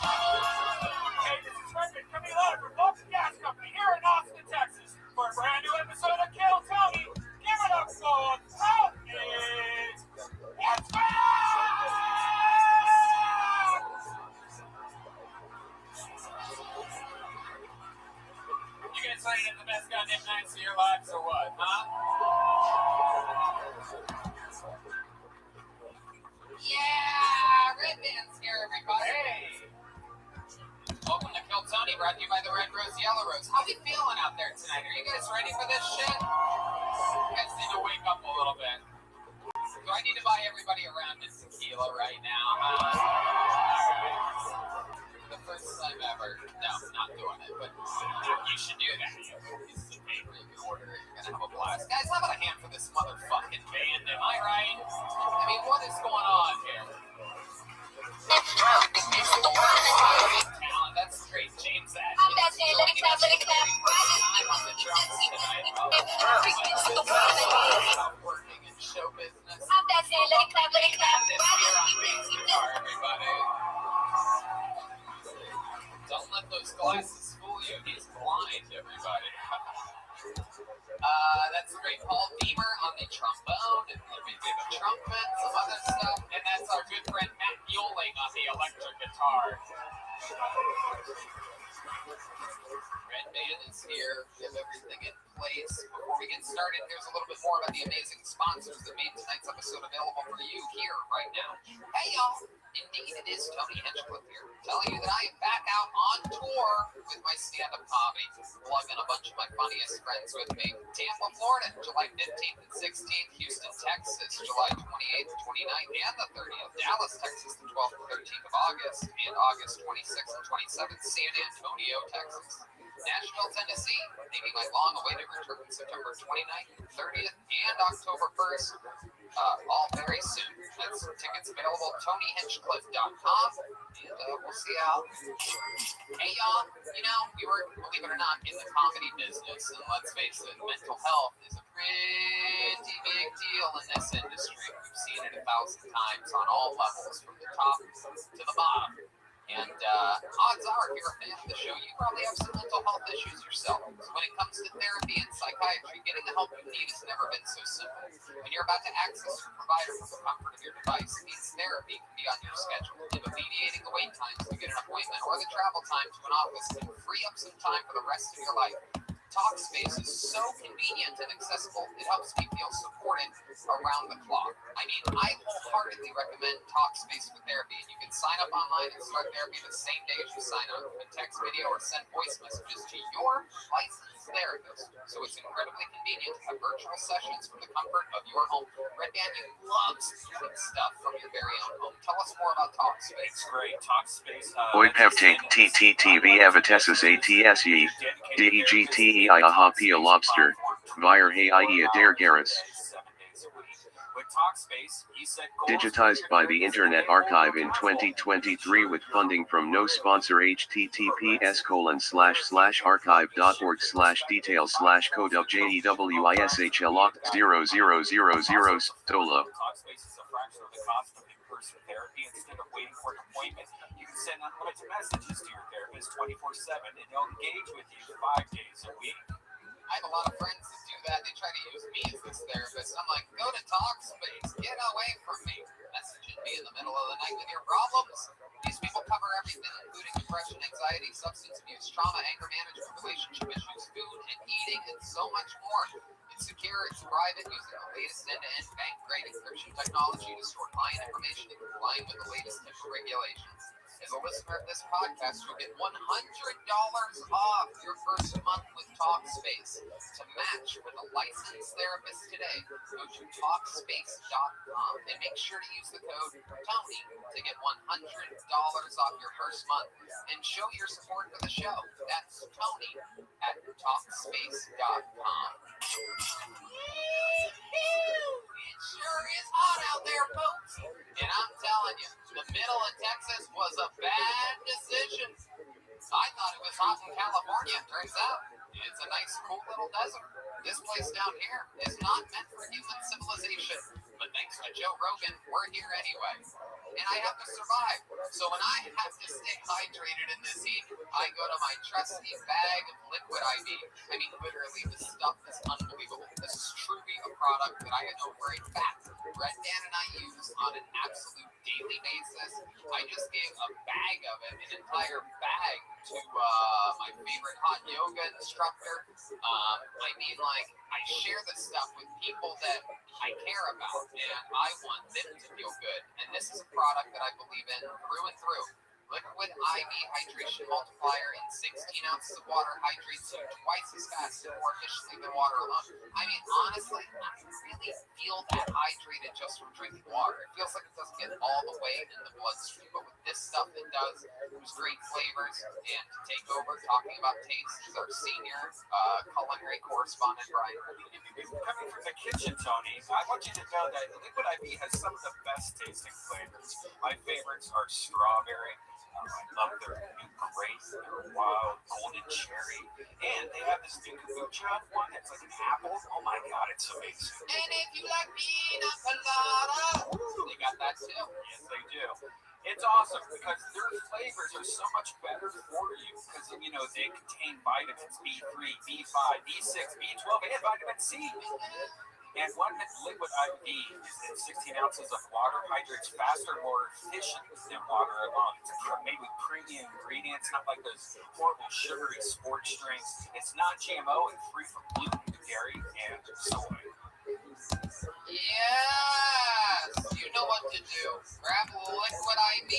Hey, this is Redmond coming live from Vulcan Gas Company here in Austin, Texas, for a brand new episode of Kill Tony. Give it up for Tony! It's back! You guys ready to get the best goddamn nights of your lives or what, huh? Yeah! Red Band's here, everybody. Hey! Welcome to Kill Tony, brought to you by the Red Rose, Yellow Rose. How we feeling out there tonight? Are you guys ready for this shit? You guys need to wake up a little bit. Do I need to buy everybody around me tequila right now, huh? The first time ever. No, not doing it, but you should do that. This is a paper you can order it. You're gonna have a blast. Guys, how about a hand for this motherfucking band, am I right? I mean, what is going on here? Talent, that's great. James that. On the drums tonight. Working in show business. This here on bass guitar, everybody. Don't let those glasses fool you. He's blind, everybody. That's great. Paul Deemer on the trombone, and we did the trumpet, some other stuff, and that's our good friend Matt Mueling on the electric guitar. Red Band is here. We have everything in place. Before we get started, here's a little bit more about the amazing sponsors that made tonight's episode available for you here right now. Hey, y'all. Indeed, it is Tony Hinchcliffe here, telling you that I am back out on tour with my stand-up comedy, plugging a bunch of my funniest friends with me. Tampa, Florida, July 15th and 16th. Houston, Texas, July 28th, 29th, and the 30th. Dallas, Texas, the 12th and 13th of August, and August 26th and 27th, San Antonio, Texas. Nashville, Tennessee, maybe my long-awaited return September 29th, 30th, and October 1st. All very soon. That's tickets available at TonyHinchcliffe.com, and we'll see how. Hey, y'all, we were, believe it or not, in the comedy business, and let's face it, mental health is a pretty big deal in this industry. We've seen it 1,000 times on all levels, from the top to the bottom. And odds are, if you're a fan of the show, you probably have some mental health issues yourself. So when it comes to therapy and psychiatry, getting the help you need has never been so simple. When you're about to access your provider from the comfort of your device, it means therapy can be on your schedule. And alleviating the wait times to get an appointment or the travel time to an office can free up some time for the rest of your life. Talkspace is so convenient and accessible, it helps me feel supported around the clock. I mean, I wholeheartedly recommend Talkspace for therapy. You can sign up online and start therapy the same day as you sign up. You can text, video, or send voice messages to your licensed therapist. So it's incredibly convenient to have virtual sessions from the comfort of your home. Red Daniel loves good stuff from your very own home. Tell us more about Talkspace. It's great. Talkspace. Oi peptake TTTV Evitesis ATSE DEGTE Iahapia Lobster Vire Haia Dergaris. Digitized by the Internet Archive in 2023 with funding from no sponsor https://archive.org/details/code.jedwishl00000 Stolo. Talkspace is a fraction of the cost of in-person therapy. Instead of waiting for an appointment, you can send unlimited messages to your therapist 24/7, and they'll engage with you 5 days a week. I have a lot of friends that do that. They try to use me as this therapist. I'm like, go to Talkspace. Get away from me. Messaging me in the middle of the night with your problems. These people cover everything, including depression, anxiety, substance abuse, trauma, anger management, relationship issues, food and eating, and so much more. It's secure, it's private, using the latest end-to-end bank-grade encryption technology to store client information and complying with the latest HIPAA regulations. As a listener of this podcast, you'll get $100 off your first month with Talkspace. To match with a licensed therapist today, go to Talkspace.com and make sure to use the code TONY to get $100 off your first month and show your support for the show. That's Tony at Talkspace.com. It sure is hot out there, folks. And I'm telling you, the middle of Texas was a bad decision. I thought it was hot in California. Turns out it's a nice, cool little desert. This place down here is not meant for human civilization. But thanks to Joe Rogan, we're here anyway. And I have to survive. So when I have to stay hydrated in this heat, I go to my trusty bag of liquid IV. I mean, literally, this stuff is unbelievable. This is truly a product that I know for a fact Red Dan and I use on an absolute daily basis. I just gave a bag of it, an entire bag, to my favorite hot yoga instructor. I mean, like, I share this stuff with people that I care about, and I want them to feel good. And this is a product that I believe in through and through. Liquid IV Hydration Multiplier in 16 ounces of water hydrates you twice as fast and more efficiently than water alone. I mean, honestly, I really feel that hydrated just from drinking water. It feels like it doesn't get all the way in the bloodstream, but with this stuff it does. There's great flavors, and to take over talking about taste is our senior culinary correspondent, Brian. Coming from the kitchen, Tony, I want you to know that Liquid IV has some of the best tasting flavors. My favorites are strawberry. I love their new grape, their wild golden cherry, and they have this new kombucha one that's like an apple. Oh my god, it's amazing. And if you like pina colada, they got that too. Yes, they do. It's awesome because their flavors are so much better for you because, you know, they contain vitamins B3, B5, B6, B12, and vitamin C. And one liquid IV is in 16 ounces of water, hydrates faster, more efficient than water alone. It's made with premium ingredients, not like those horrible sugary sports drinks. It's not GMO and free from gluten, dairy, and soy. Yes! You know what to do. Grab Liquid IV,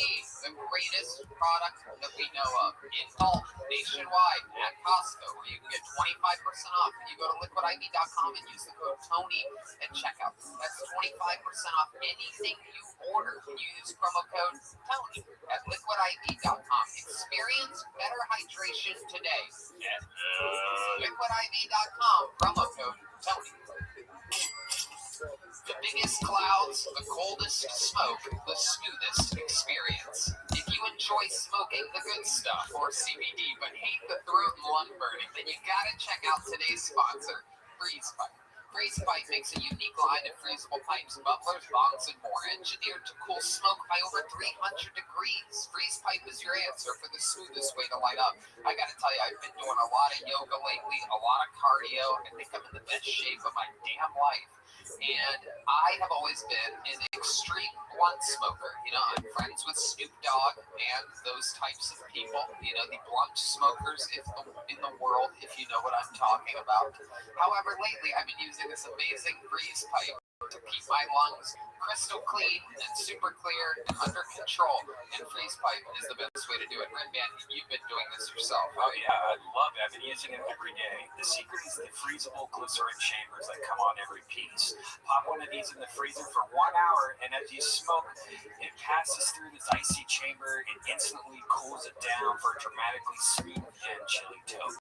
the greatest product that we know of. In bulk, nationwide, at Costco, where you can get 25% off. You go to liquidiv.com and use the code TONY at checkout. That's 25% off anything you order. You use promo code TONY at liquidiv.com. Experience better hydration today at the smoothest experience. If you enjoy smoking the good stuff or CBD but hate the throat and lung burning, then you gotta check out today's sponsor, Freeze Pipe. Freeze Pipe makes a unique line of freezable pipes, bubblers, bongs, and more, engineered to cool smoke by over 300 degrees. Freeze Pipe is your answer for the smoothest way to light up. I gotta tell you, I've been doing a lot of yoga lately, a lot of cardio. I think I'm in the best shape of my damn life. And I have always been an extreme blunt smoker. You know, I'm friends with Snoop Dogg and those types of people. You know, the blunt smokers in the world, if you know what I'm talking about. However, lately I've been using this amazing Freeze Pipe to keep my lungs crystal clean and super clear and under control. And Freeze Pipe is the best way to do it. Red Man, you've been doing this yourself. Oh yeah, I love it. I've been using it every day. The secret is the freezable glycerin chambers that come on every piece. Pop one of these in the freezer for 1 hour, and as you smoke, it passes through this icy chamber and instantly cools it down for a dramatically sweet and chilly toast.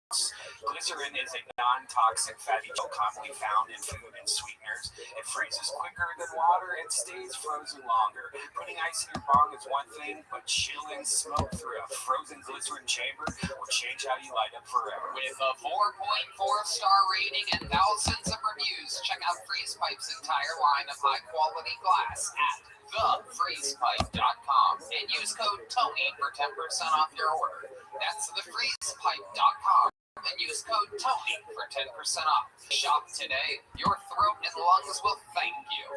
Glycerin is a non-toxic fatty gel commonly found in food and sweeteners. It freezes quicker than water and stays frozen longer. Putting ice in your bong is one thing, but chilling smoke through a frozen glycerin chamber will change how you light up forever. With a 4.4-star rating and thousands of reviews, check out Freeze Pipe's entire line of high-quality glass at thefreezepipe.com and use code TONY for 10% off your order. That's thefreezepipe.com and use code TONY for 10% off. Shop today. Your throat and lungs will thank you.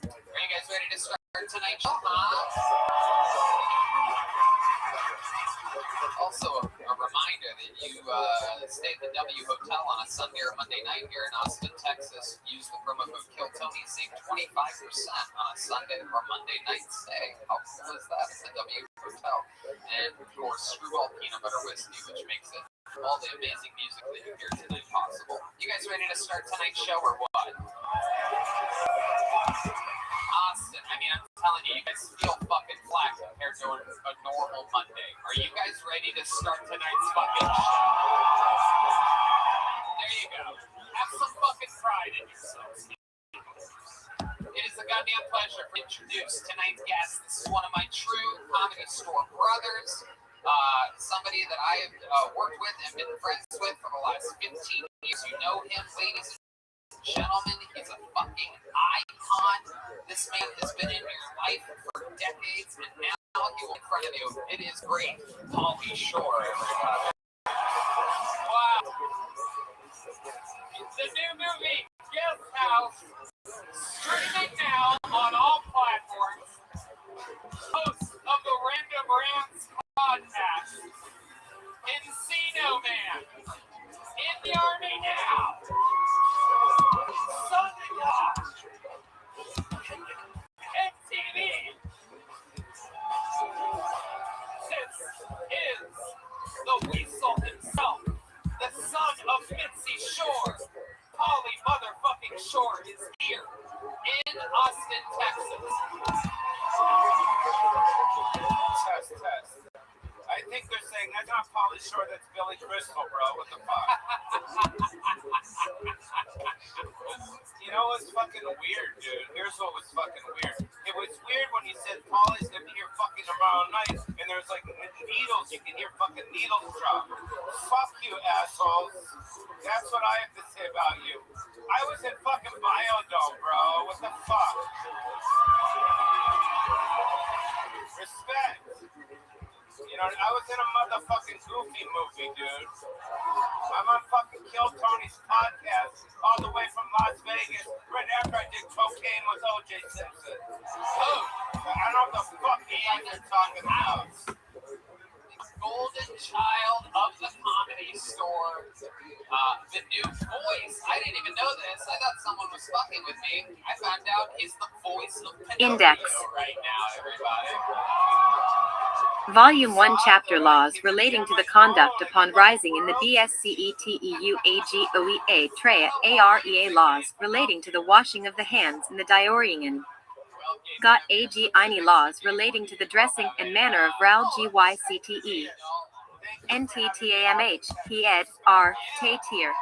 Are you guys ready to start tonight's show? Also, a reminder that you stay at the W Hotel on a Sunday or Monday night here in Austin, Texas. Use the promo code KILLTONY, save 25% on a Sunday or Monday night stay. How cool is that? It's the W Hotel. And, of course, Screwball Peanut Butter Whiskey, which makes it all the amazing music that you hear today possible. You guys ready to start tonight's show or what? Austin, I mean, I'm telling you, you guys feel fucking flat compared to a normal Monday. Are you guys ready to start tonight's fucking show? There you go. Have some fucking pride in yourselves. It is a goddamn pleasure to introduce tonight's guest. This is one of my true Comedy Store brothers. Somebody that I have worked with and been friends with for the last 15 years. You know him, ladies and gentlemen. He's a fucking icon. This man has been in your life for decades, and now he will in front of you. It is great. Pauly Shore, everybody. Wow. The new movie, Guest House, streaming now on all platforms. Host of the Random Rants podcast, Encino Man, in the Army now. Son-in-law, MTV. This is the Weasel himself, the son of Mitzi Shore. Pauly motherfucking Shore is here in Austin, Texas. Test. I think they're saying that's not Pauly Shore, that's Billy Crystal, bro. What the fuck? You know what's fucking weird, dude? Here's what was fucking weird. It was weird when he said Pauly's gonna be here fucking tomorrow night, and there's like needles. You can hear fucking needles drop. Fuck you, assholes. That's what I have to say about you. I was in fucking Biodome, bro. What the fuck? Respect. You know, I was in a motherfucking Goofy movie, dude. I'm on fucking Kill Tony's podcast all the way from Las Vegas right after I did cocaine with O.J. Simpson. Oh, I don't know what the fuck you guys are talking about. Golden child of the Comedy Store. The new voice. I didn't even know this. I thought someone was fucking with me. I found out he's the voice of Pinocchio right now, everybody. Volume 1 Chapter Laws relating to the conduct upon rising in the BSCETEUAGOEA TREA AREA laws relating to the washing of the hands in the Diorian. Got AG INI laws relating to the dressing and manner of RAL GYCTE. NTTAMH, PED, R, TATIR.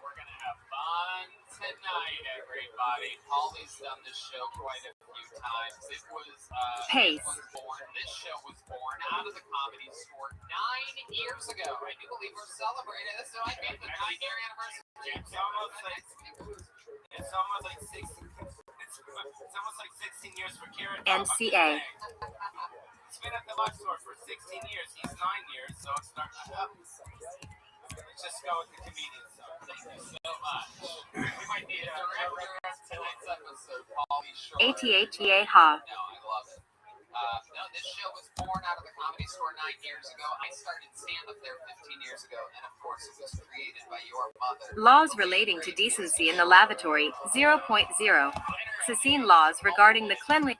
We're gonna have fun Good night, everybody. Paulie's done this show quite a few times. It was Pace. This show was born out of the Comedy Store 9 years ago. I do believe we're celebrating this. So I made the 9-year anniversary. It's almost like 16 years for Karen. NCA. It's been at the live store for 16 years. He's 9 years, so it's starting to happen. Let's just go with the comedian side. Thank you so much. We might need a Director of tonight's episode, Paulie Shore. ATHEA Ha. No, I love it. No, this show was born out of the Comedy Store 9 years ago. I started stand-up there 15 years ago, and of course it was created by your mother. Laws relating to decency in the lavatory, 0.0. Cecine laws regarding the cleanliness.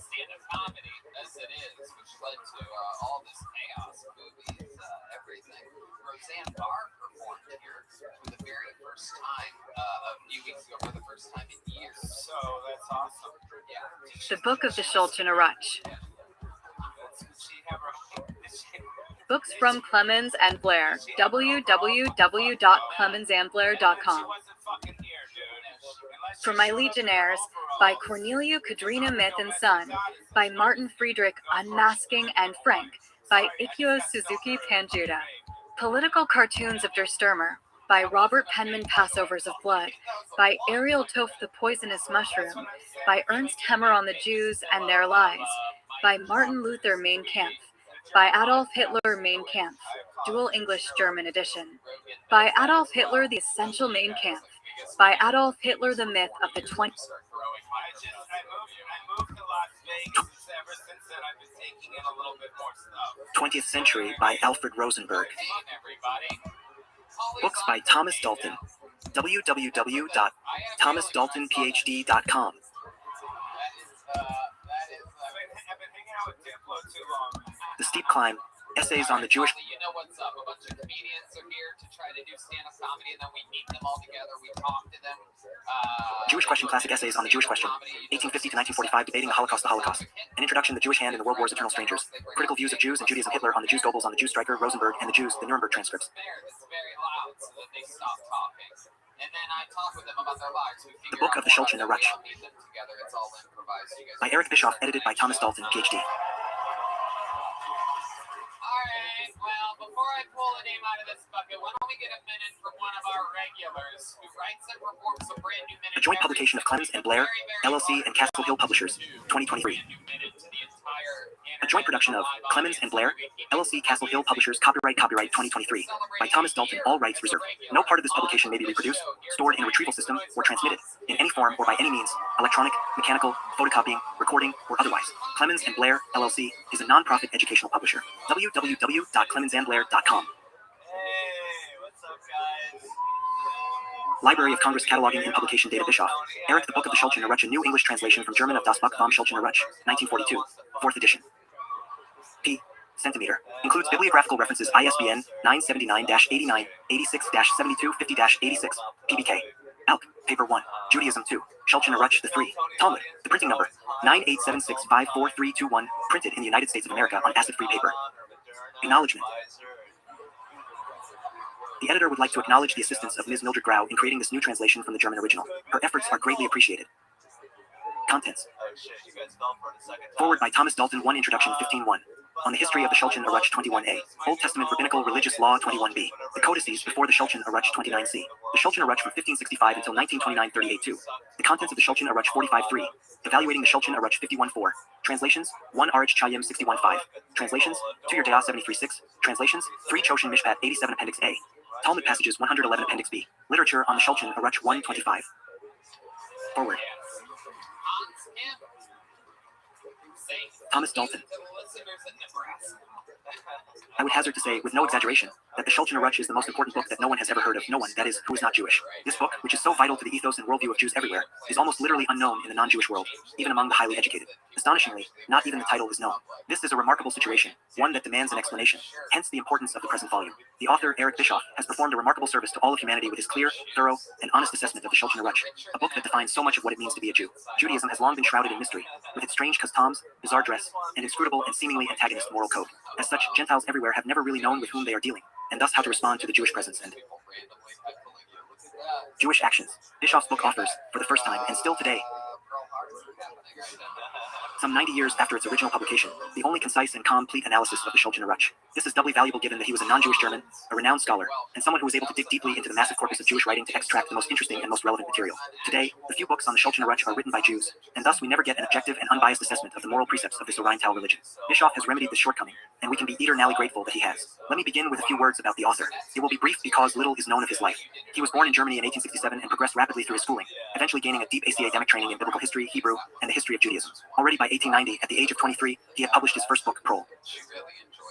Stand-up comedy, as it is, which led to all this chaos, movies, everything. Roseanne Barr performed here for the very first time a few weeks ago, for the first time in years. So that's awesome. Yeah. The Book of the Schulchen Arutch. Books from Clemens and Blair. www.clemensandblair.com. For My Legionnaires, by Cornelia Kadrina Myth and Son, by Martin Friedrich Unmasking and Frank, by Ikkyo Suzuki Panjuta. Political Cartoons of Der Stürmer, by Robert Penman Passovers of Blood, by Ariel Toth The Poisonous Mushroom, by Ernst Hemmer on the Jews and Their Lies, by Martin Luther Mein Kampf, by Adolf Hitler Mein Kampf, dual English-German edition, by Adolf Hitler The Essential Mein Kampf, by Adolf Hitler The Myth of the 20th. I moved to Las Vegas. Ever since then, I've been taking in a little bit more stuff. 20th Century by Alfred Rosenberg. Books by Thomas Dalton. www.thomasdaltonphd.com. The Steep Climb. Essays on the Jewish... You know what's up. A bunch of comedians are here to try to do stand-up comedy, and then we meet them all together. We talk to them. Jewish Question Classic Essays on the Jewish Question. 1850 to 1945, Debating the Holocaust, An Introduction, The Jewish Hand in the World War's Eternal Strangers. Critical Views of Jews and Judaism, Hitler, on the Jews, Goebbels, on the Jews, Stryker, Rosenberg, and the Jews, the Nuremberg Transcripts. It's very loud, so that they stop talking. And then I talk with them about their lives. The Book of the Schulchen Arutch. It's all improvised. By Eric Bischoff, edited by Thomas Dalton, PhD. Alright, well, before I pull a name out of this bucket, why don't we get a minute from one of our regulars who writes and performs a brand new minute. A joint publication of Clemens and Blair, LLC, and Castle Hill Publishers, 2023. A joint production of Clemens and Blair, LLC, Castle Hill Publishers, copyright 2023, by Thomas Dalton, all rights reserved. No part of this publication may be reproduced, stored in a retrieval system, or transmitted, in any form or by any means, electronic, mechanical, photocopying, recording, or otherwise. Clemens and Blair, LLC, is a non-profit educational publisher. www.clemensandblair.com. Hey, what's up, guys? Library of Congress Cataloging and Publication Data Bischoff. Eric the Book of the Schulchen Arutch, a new English translation from German of Das Buch vom Schulchen Arutch, 1942, 4th edition. P. Centimeter. Includes bibliographical references ISBN 979-89-86-7250-86, PBK. Alk, Paper 1, Judaism 2, Schulchen Arutch the 3, Talmud, the printing number 987654321, printed in the United States of America on acid-free paper. Acknowledgement. The editor would like to acknowledge the assistance of Ms. Mildred Grau in creating this new translation from the German original. Her efforts are greatly appreciated. Contents. Forward by Thomas Dalton 1 Introduction 15.1. On the History of the Schulchen Arutch 21a. Old Testament Rabbinical Religious Law 21b. The Codices before the Schulchen Arutch 29c. The Schulchen Arutch from 1565 until 1929 38.2. The contents of the Schulchen Arutch 45.3. Evaluating the Schulchen Arutch 51.4. Translations 1 Arich Chayim 61.5. Translations 2 Yerdeah 73.6. Translations 3 Choshen Mishpat 87 Appendix A. Talmud passages 111 Appendix B. Literature on the Schulchen Arutch 125. Forward. Thomas Dalton. I would hazard to say, with no exaggeration, that the Schulchen Arutch is the most important book that no one has ever heard of, no one, that is, who is not Jewish. This book, which is so vital to the ethos and worldview of Jews everywhere, is almost literally unknown in the non-Jewish world, even among the highly educated. Astonishingly, not even the title is known. This is a remarkable situation, one that demands an explanation, hence the importance of the present volume. The author, Eric Bischoff, has performed a remarkable service to all of humanity with his clear, thorough, and honest assessment of the Schulchen Arutch, a book that defines so much of what it means to be a Jew. Judaism has long been shrouded in mystery, with its strange customs, bizarre dress, and inscrutable and seemingly antagonist moral code. As such, Gentiles everywhere have never really known with whom they are dealing, and thus how to respond to the Jewish presence and Jewish actions. Bischoff's book offers, for the first time and still today, some 90 years after its original publication, the only concise and complete analysis of the Shulchan Aruch. This is doubly valuable given that he was a non-Jewish German, a renowned scholar, and someone who was able to dig deeply into the massive corpus of Jewish writing to extract the most interesting and most relevant material. Today, the few books on the Shulchan Aruch are written by Jews, and thus we never get an objective and unbiased assessment of the moral precepts of this Oriental religion. Bischoff has remedied this shortcoming, and we can be eternally grateful that he has. Let me begin with a few words about the author. It will be brief because little is known of his life. He was born in Germany in 1867 and progressed rapidly through his schooling, eventually gaining a deep academic training in biblical history, Hebrew, and the history of Judaism. Already by 1890, at the age of 23, he had published his first book, Prol.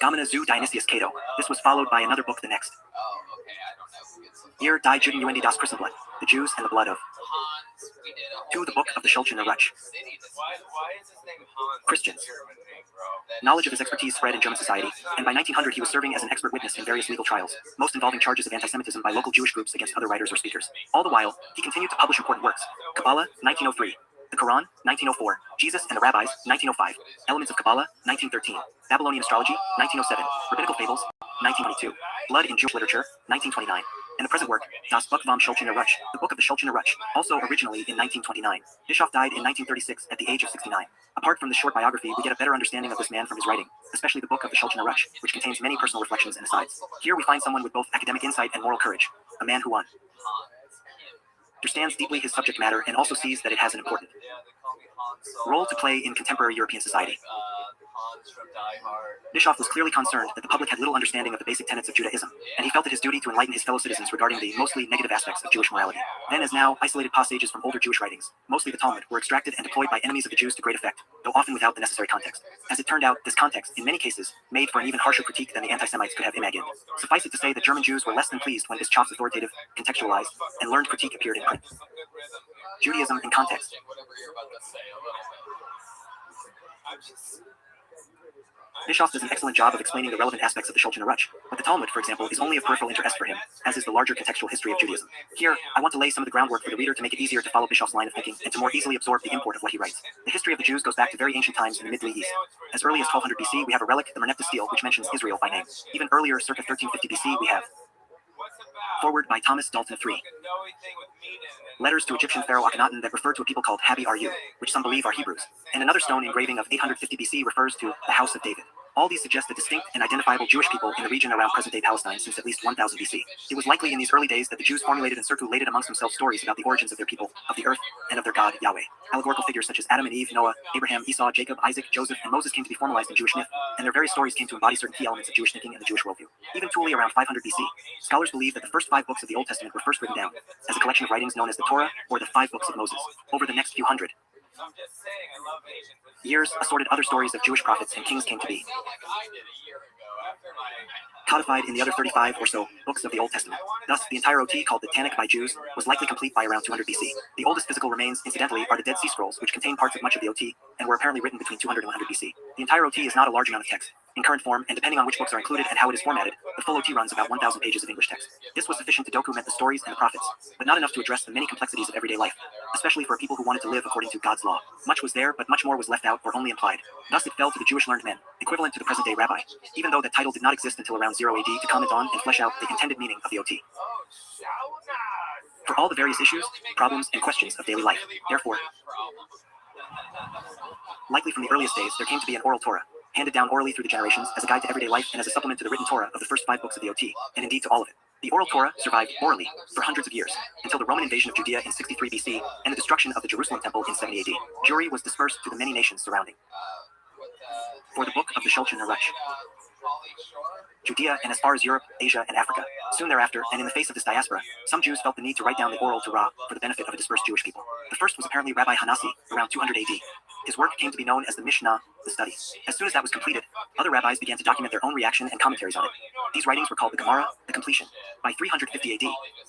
Gamena zu Dionysius Cato. This was followed by another book the next. Hier die Juden Uendi das Christenblut, the Jews and the blood of. 2. The book of the Shulchan Aruch. Why is his name Hans? Christians. Knowledge of his expertise spread in German society, and by 1900 he was serving as an expert witness in various legal trials, most involving charges of anti-Semitism by local Jewish groups against other writers or speakers. All the while, he continued to publish important works. Kabbalah, 1903. The Quran, 1904. Jesus and the Rabbis, 1905. Elements of Kabbalah, 1913. Babylonian Astrology, 1907. Rabbinical Fables, 1922. Blood in Jewish Literature, 1929. And the present work, Das Buch vom Shulchan Aruch, the Book of the Shulchan Aruch, also originally in 1929. Bischoff died in 1936 at the age of 69. Apart from the short biography, we get a better understanding of this man from his writing, especially the Book of the Shulchan Aruch, which contains many personal reflections and asides. Here we find someone with both academic insight and moral courage, a man who understands deeply his subject matter and also sees that it has an important role to play in contemporary European society. Bischoff was clearly concerned that the public had little understanding of the basic tenets of Judaism, and he felt it his duty to enlighten his fellow citizens regarding the mostly negative aspects of Jewish morality. Then as now, isolated passages from older Jewish writings, mostly the Talmud, were extracted and deployed by enemies of the Jews to great effect, though often without the necessary context. As it turned out, this context, in many cases, made for an even harsher critique than the anti-Semites could have imagined. Suffice it to say that German Jews were less than pleased when Bischoff's authoritative, contextualized, and learned critique appeared in print. Judaism in context. Bischoff does an excellent job of explaining the relevant aspects of the Shulchan Aruch, but the Talmud, for example, is only of peripheral interest for him, as is the larger contextual history of Judaism. Here, I want to lay some of the groundwork for the reader to make it easier to follow Bischoff's line of thinking and to more easily absorb the import of what he writes. The history of the Jews goes back to very ancient times in the Middle East. As early as 1200 BC, we have a relic, the Merneptah stele, which mentions Israel by name. Even earlier, circa 1350 BC, we have Forward by Thomas Dalton III. Letters to Egyptian pharaoh Akhenaten that refer to a people called Habi-Ru, which some believe are Hebrews. And another stone engraving of 850 BC refers to the House of David. All these suggest a distinct and identifiable Jewish people in the region around present-day Palestine since at least 1000 BC. It was likely in these early days that the Jews formulated and circulated amongst themselves stories about the origins of their people, of the earth, and of their God, Yahweh. Allegorical figures such as Adam and Eve, Noah, Abraham, Esau, Jacob, Isaac, Joseph, and Moses came to be formalized in Jewish myth, and their various stories came to embody certain key elements of Jewish thinking and the Jewish worldview. Even Tuli around 500 BC, scholars believe that the first 5 books of the Old Testament were first written down, as a collection of writings known as the Torah, or the 5 books of Moses. Over the next few hundred years, assorted other stories of Jewish prophets and kings came to be codified in the other 35 or so books of the Old Testament. Thus, the entire OT, called the Tanakh by Jews, was likely complete by around 200 BC. The oldest physical remains, incidentally, are the Dead Sea Scrolls, which contain parts of much of the OT, and were apparently written between 200 and 100 BC. The entire OT is not a large amount of text. In current form, and depending on which books are included and how it is formatted, the full OT runs about 1,000 pages of English text. This was sufficient to document the stories and the prophets, but not enough to address the many complexities of everyday life, especially for a people who wanted to live according to God's law. Much was there, but much more was left out or only implied. Thus it fell to the Jewish learned men, equivalent to the present-day rabbi, even though that title did not exist until around 0 AD, to comment on and flesh out the intended meaning of the OT. For all the various issues, problems, and questions of daily life. Therefore, likely from the earliest days, there came to be an oral Torah, handed down orally through the generations as a guide to everyday life and as a supplement to the written Torah of the first 5 books of the OT, and indeed to all of it. The oral Torah survived orally for hundreds of years, until the Roman invasion of Judea in 63 BC and the destruction of the Jerusalem temple in 70 AD. Jewry was dispersed to the many nations surrounding. For the book of the Shulchan Aruch, Judea and as far as Europe, Asia, and Africa. Soon thereafter, and in the face of this diaspora, some Jews felt the need to write down the oral Torah for the benefit of a dispersed Jewish people. The first was apparently Rabbi Hanasi, around 200 AD. His work came to be known as the Mishnah, the study. As soon as that was completed, other rabbis began to document their own reaction and commentaries on it. These writings were called the Gemara, the completion. By 350 AD,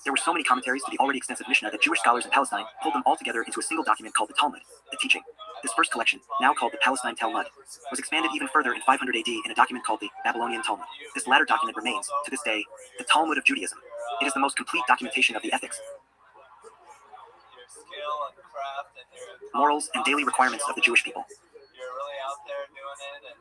there were so many commentaries to the already extensive Mishnah that Jewish scholars in Palestine pulled them all together into a single document called the Talmud, the teaching. This first collection, now called the Palestine Talmud, was expanded even further in 500 AD in a document called the Babylonian Talmud. This latter document remains, to this day, the Talmud of Judaism. It is the most complete documentation of the ethics, morals, and daily requirements of the Jewish people. You're really out there doing it, and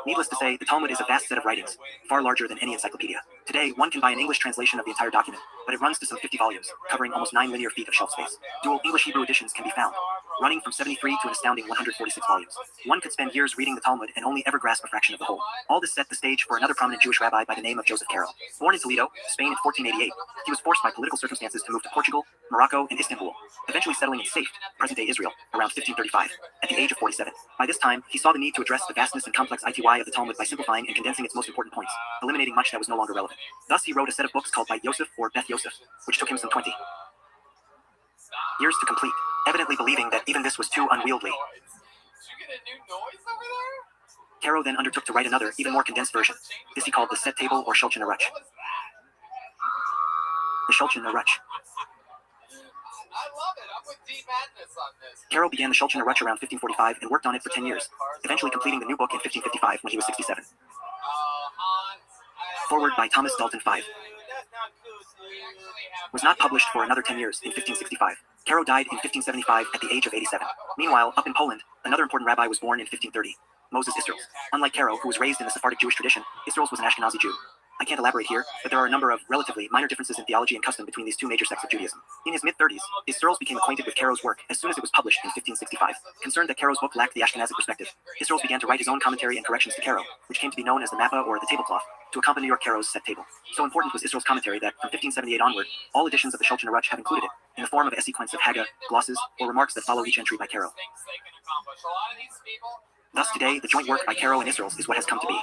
Needless to say, the Talmud is a vast set of writings, far larger than any encyclopedia. Today, one can buy an English translation of the entire document, but it runs to some 50 volumes, covering almost 9 linear feet of shelf space. Dual English-Hebrew editions can be found, running from 73 to an astounding 146 volumes. One could spend years reading the Talmud and only ever grasp a fraction of the whole. All this set the stage for another prominent Jewish rabbi by the name of Joseph Caro. Born in Toledo, Spain in 1488, he was forced by political circumstances to move to Portugal, Morocco, and Istanbul, eventually settling in Safed, present-day Israel, around 1535, at the age of 47. By this time, he saw the need to address the vastness and complex ITY of the Talmud by simplifying and condensing its most important points, eliminating much that was no longer relevant. Thus, he wrote a set of books called Beit Yosef or Beth Yosef, which took him some 20 years to complete, evidently believing that even this was too unwieldy. Caro then undertook to write another, even more condensed version. This he called the Set Table or Shulchan Aruch. The Shulchan Aruch. I love it. I'm with D Madness on this. Caro began the Shulchan Aruch around 1545 and worked on it for 10 years, eventually completing the new book in 1555 when he was 67. Forward by Thomas Dalton 5. Was not published for another 10 years in 1565. Caro died in 1575 at the age of 87. Meanwhile, up in Poland, another important rabbi was born in 1530, Moses Israels. Unlike Caro, who was raised in the Sephardic Jewish tradition, Israels was an Ashkenazi Jew. I can't elaborate here, but there are a number of relatively minor differences in theology and custom between these two major sects of Judaism. In his mid-30s, Israels became acquainted with Caro's work as soon as it was published in 1565. Concerned that Caro's book lacked the Ashkenazic perspective, Israels began to write his own commentary and corrections to Caro, which came to be known as the Mappa or the tablecloth, to accompany Caro's set table. So important was Israel's commentary that, from 1578 onward, all editions of the Shulchan Aruch have included it, in the form of a sequence of Haggah, glosses, or remarks that follow each entry by Caro. Thus today, the joint work by Caro and Israels is what has come to be.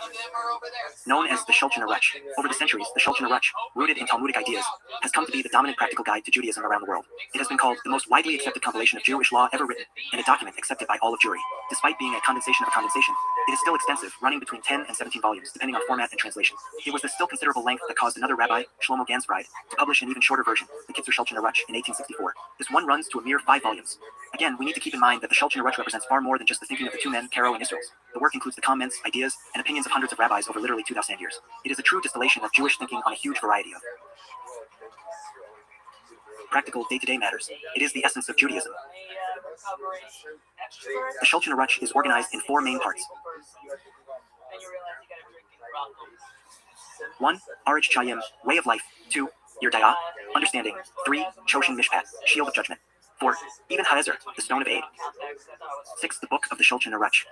Known as the Shulchan Aruch, over the centuries, the Shulchan Aruch, rooted in Talmudic ideas, has come to be the dominant practical guide to Judaism around the world. It has been called the most widely accepted compilation of Jewish law ever written, and a document accepted by all of Jewry. Despite being a condensation of a condensation, it is still extensive, running between 10 and 17 volumes, depending on format and translation. It was the still considerable length that caused another rabbi, Shlomo Gansbride, to publish an even shorter version, the Kitzer Shulchan Aruch, in 1864. This one runs to a mere 5 volumes. Again, we need to keep in mind that the Shulchan Aruch represents far more than just the thinking of the two men, Caro and Israels. The work includes the comments, ideas, and opinions of hundreds of rabbis over literally 2,000 years. It is a true distillation of Jewish thinking on a huge variety of practical day-to-day matters. It is the essence of Judaism. The Shulchan Aruch is organized in 4 main parts. 1. Arich Chayim, way of life. 2. Yerdayah, understanding. 3. Choshen Mishpat, shield of judgment. 4. Even Ha'ezer, the stone of aid. 6. The book of the Shulchan Aruch.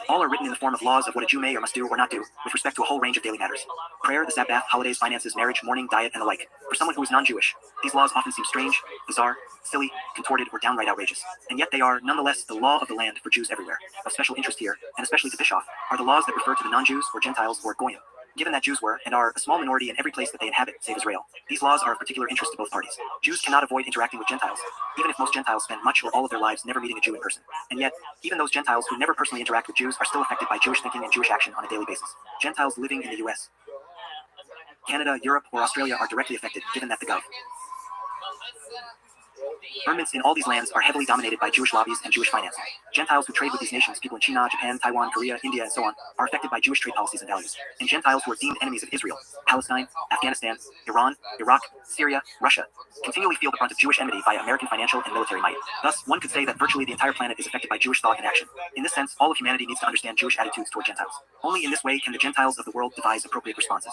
All are written in the form of laws of what a Jew may or must do or not do, with respect to a whole range of daily matters. Prayer, the Sabbath, holidays, finances, marriage, mourning, diet, and the like. For someone who is non-Jewish, these laws often seem strange, bizarre, silly, contorted, or downright outrageous. And yet they are, nonetheless, the law of the land for Jews everywhere. Of special interest here, and especially to Bischoff, are the laws that refer to the non-Jews or Gentiles or Goyim. Given that Jews were, and are, a small minority in every place that they inhabit, save Israel, these laws are of particular interest to both parties. Jews cannot avoid interacting with Gentiles, even if most Gentiles spend much or all of their lives never meeting a Jew in person. And yet, even those Gentiles who never personally interact with Jews are still affected by Jewish thinking and Jewish action on a daily basis. Gentiles living in the US, Canada, Europe, or Australia are directly affected, given that the Gov. Governments in all these lands are heavily dominated by Jewish lobbies and Jewish financing. Gentiles who trade with these nations, people in China, Japan, Taiwan, Korea, India, and so on, are affected by Jewish trade policies and values. And Gentiles who are deemed enemies of Israel, Palestine, Afghanistan, Iran, Iraq, Syria, Russia, continually feel the brunt of Jewish enmity via American financial and military might. Thus, one could say that virtually the entire planet is affected by Jewish thought and action. In this sense, all of humanity needs to understand Jewish attitudes toward Gentiles. Only in this way can the Gentiles of the world devise appropriate responses.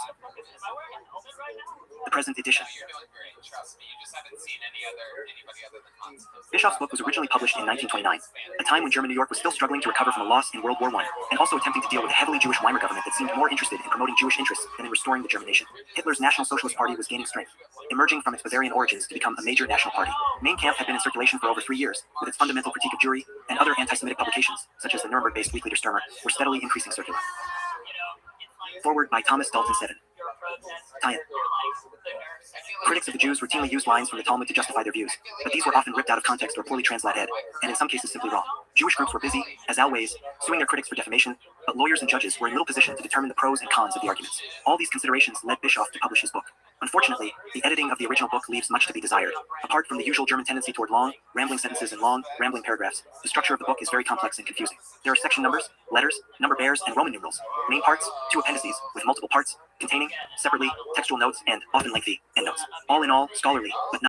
The present edition. Bischoff's book was originally published in 1929, a time when German New York was still struggling to recover from a loss in World War I, and also attempting to deal with a heavily Jewish Weimar government that seemed more interested in promoting Jewish interests than in restoring the German nation. Hitler's National Socialist Party was gaining strength, emerging from its Bavarian origins to become a major national party. Mein Kampf had been in circulation for over 3 years, with its fundamental critique of Jewry, and other anti-Semitic publications, such as the Nuremberg-based Weekly Der Stürmer, were steadily increasing circular. Forward by Thomas Dalton 7. Tie-in. Critics of the Jews routinely used lines from the Talmud to justify their views, but these were often ripped out of context or poorly translated, and in some cases simply wrong. Jewish groups were busy, as always, suing their critics for defamation, but lawyers and judges were in little position to determine the pros and cons of the arguments. All these considerations led Bischoff to publish his book. Unfortunately, the editing of the original book leaves much to be desired. Apart from the usual German tendency toward long, rambling sentences and long, rambling paragraphs, the structure of the book is very complex and confusing. There are section numbers, letters, number bears, and Roman numerals, main parts, 2 appendices, with multiple parts, containing, separately, textual notes and, often lengthy, endnotes. All in all, scholarly, but not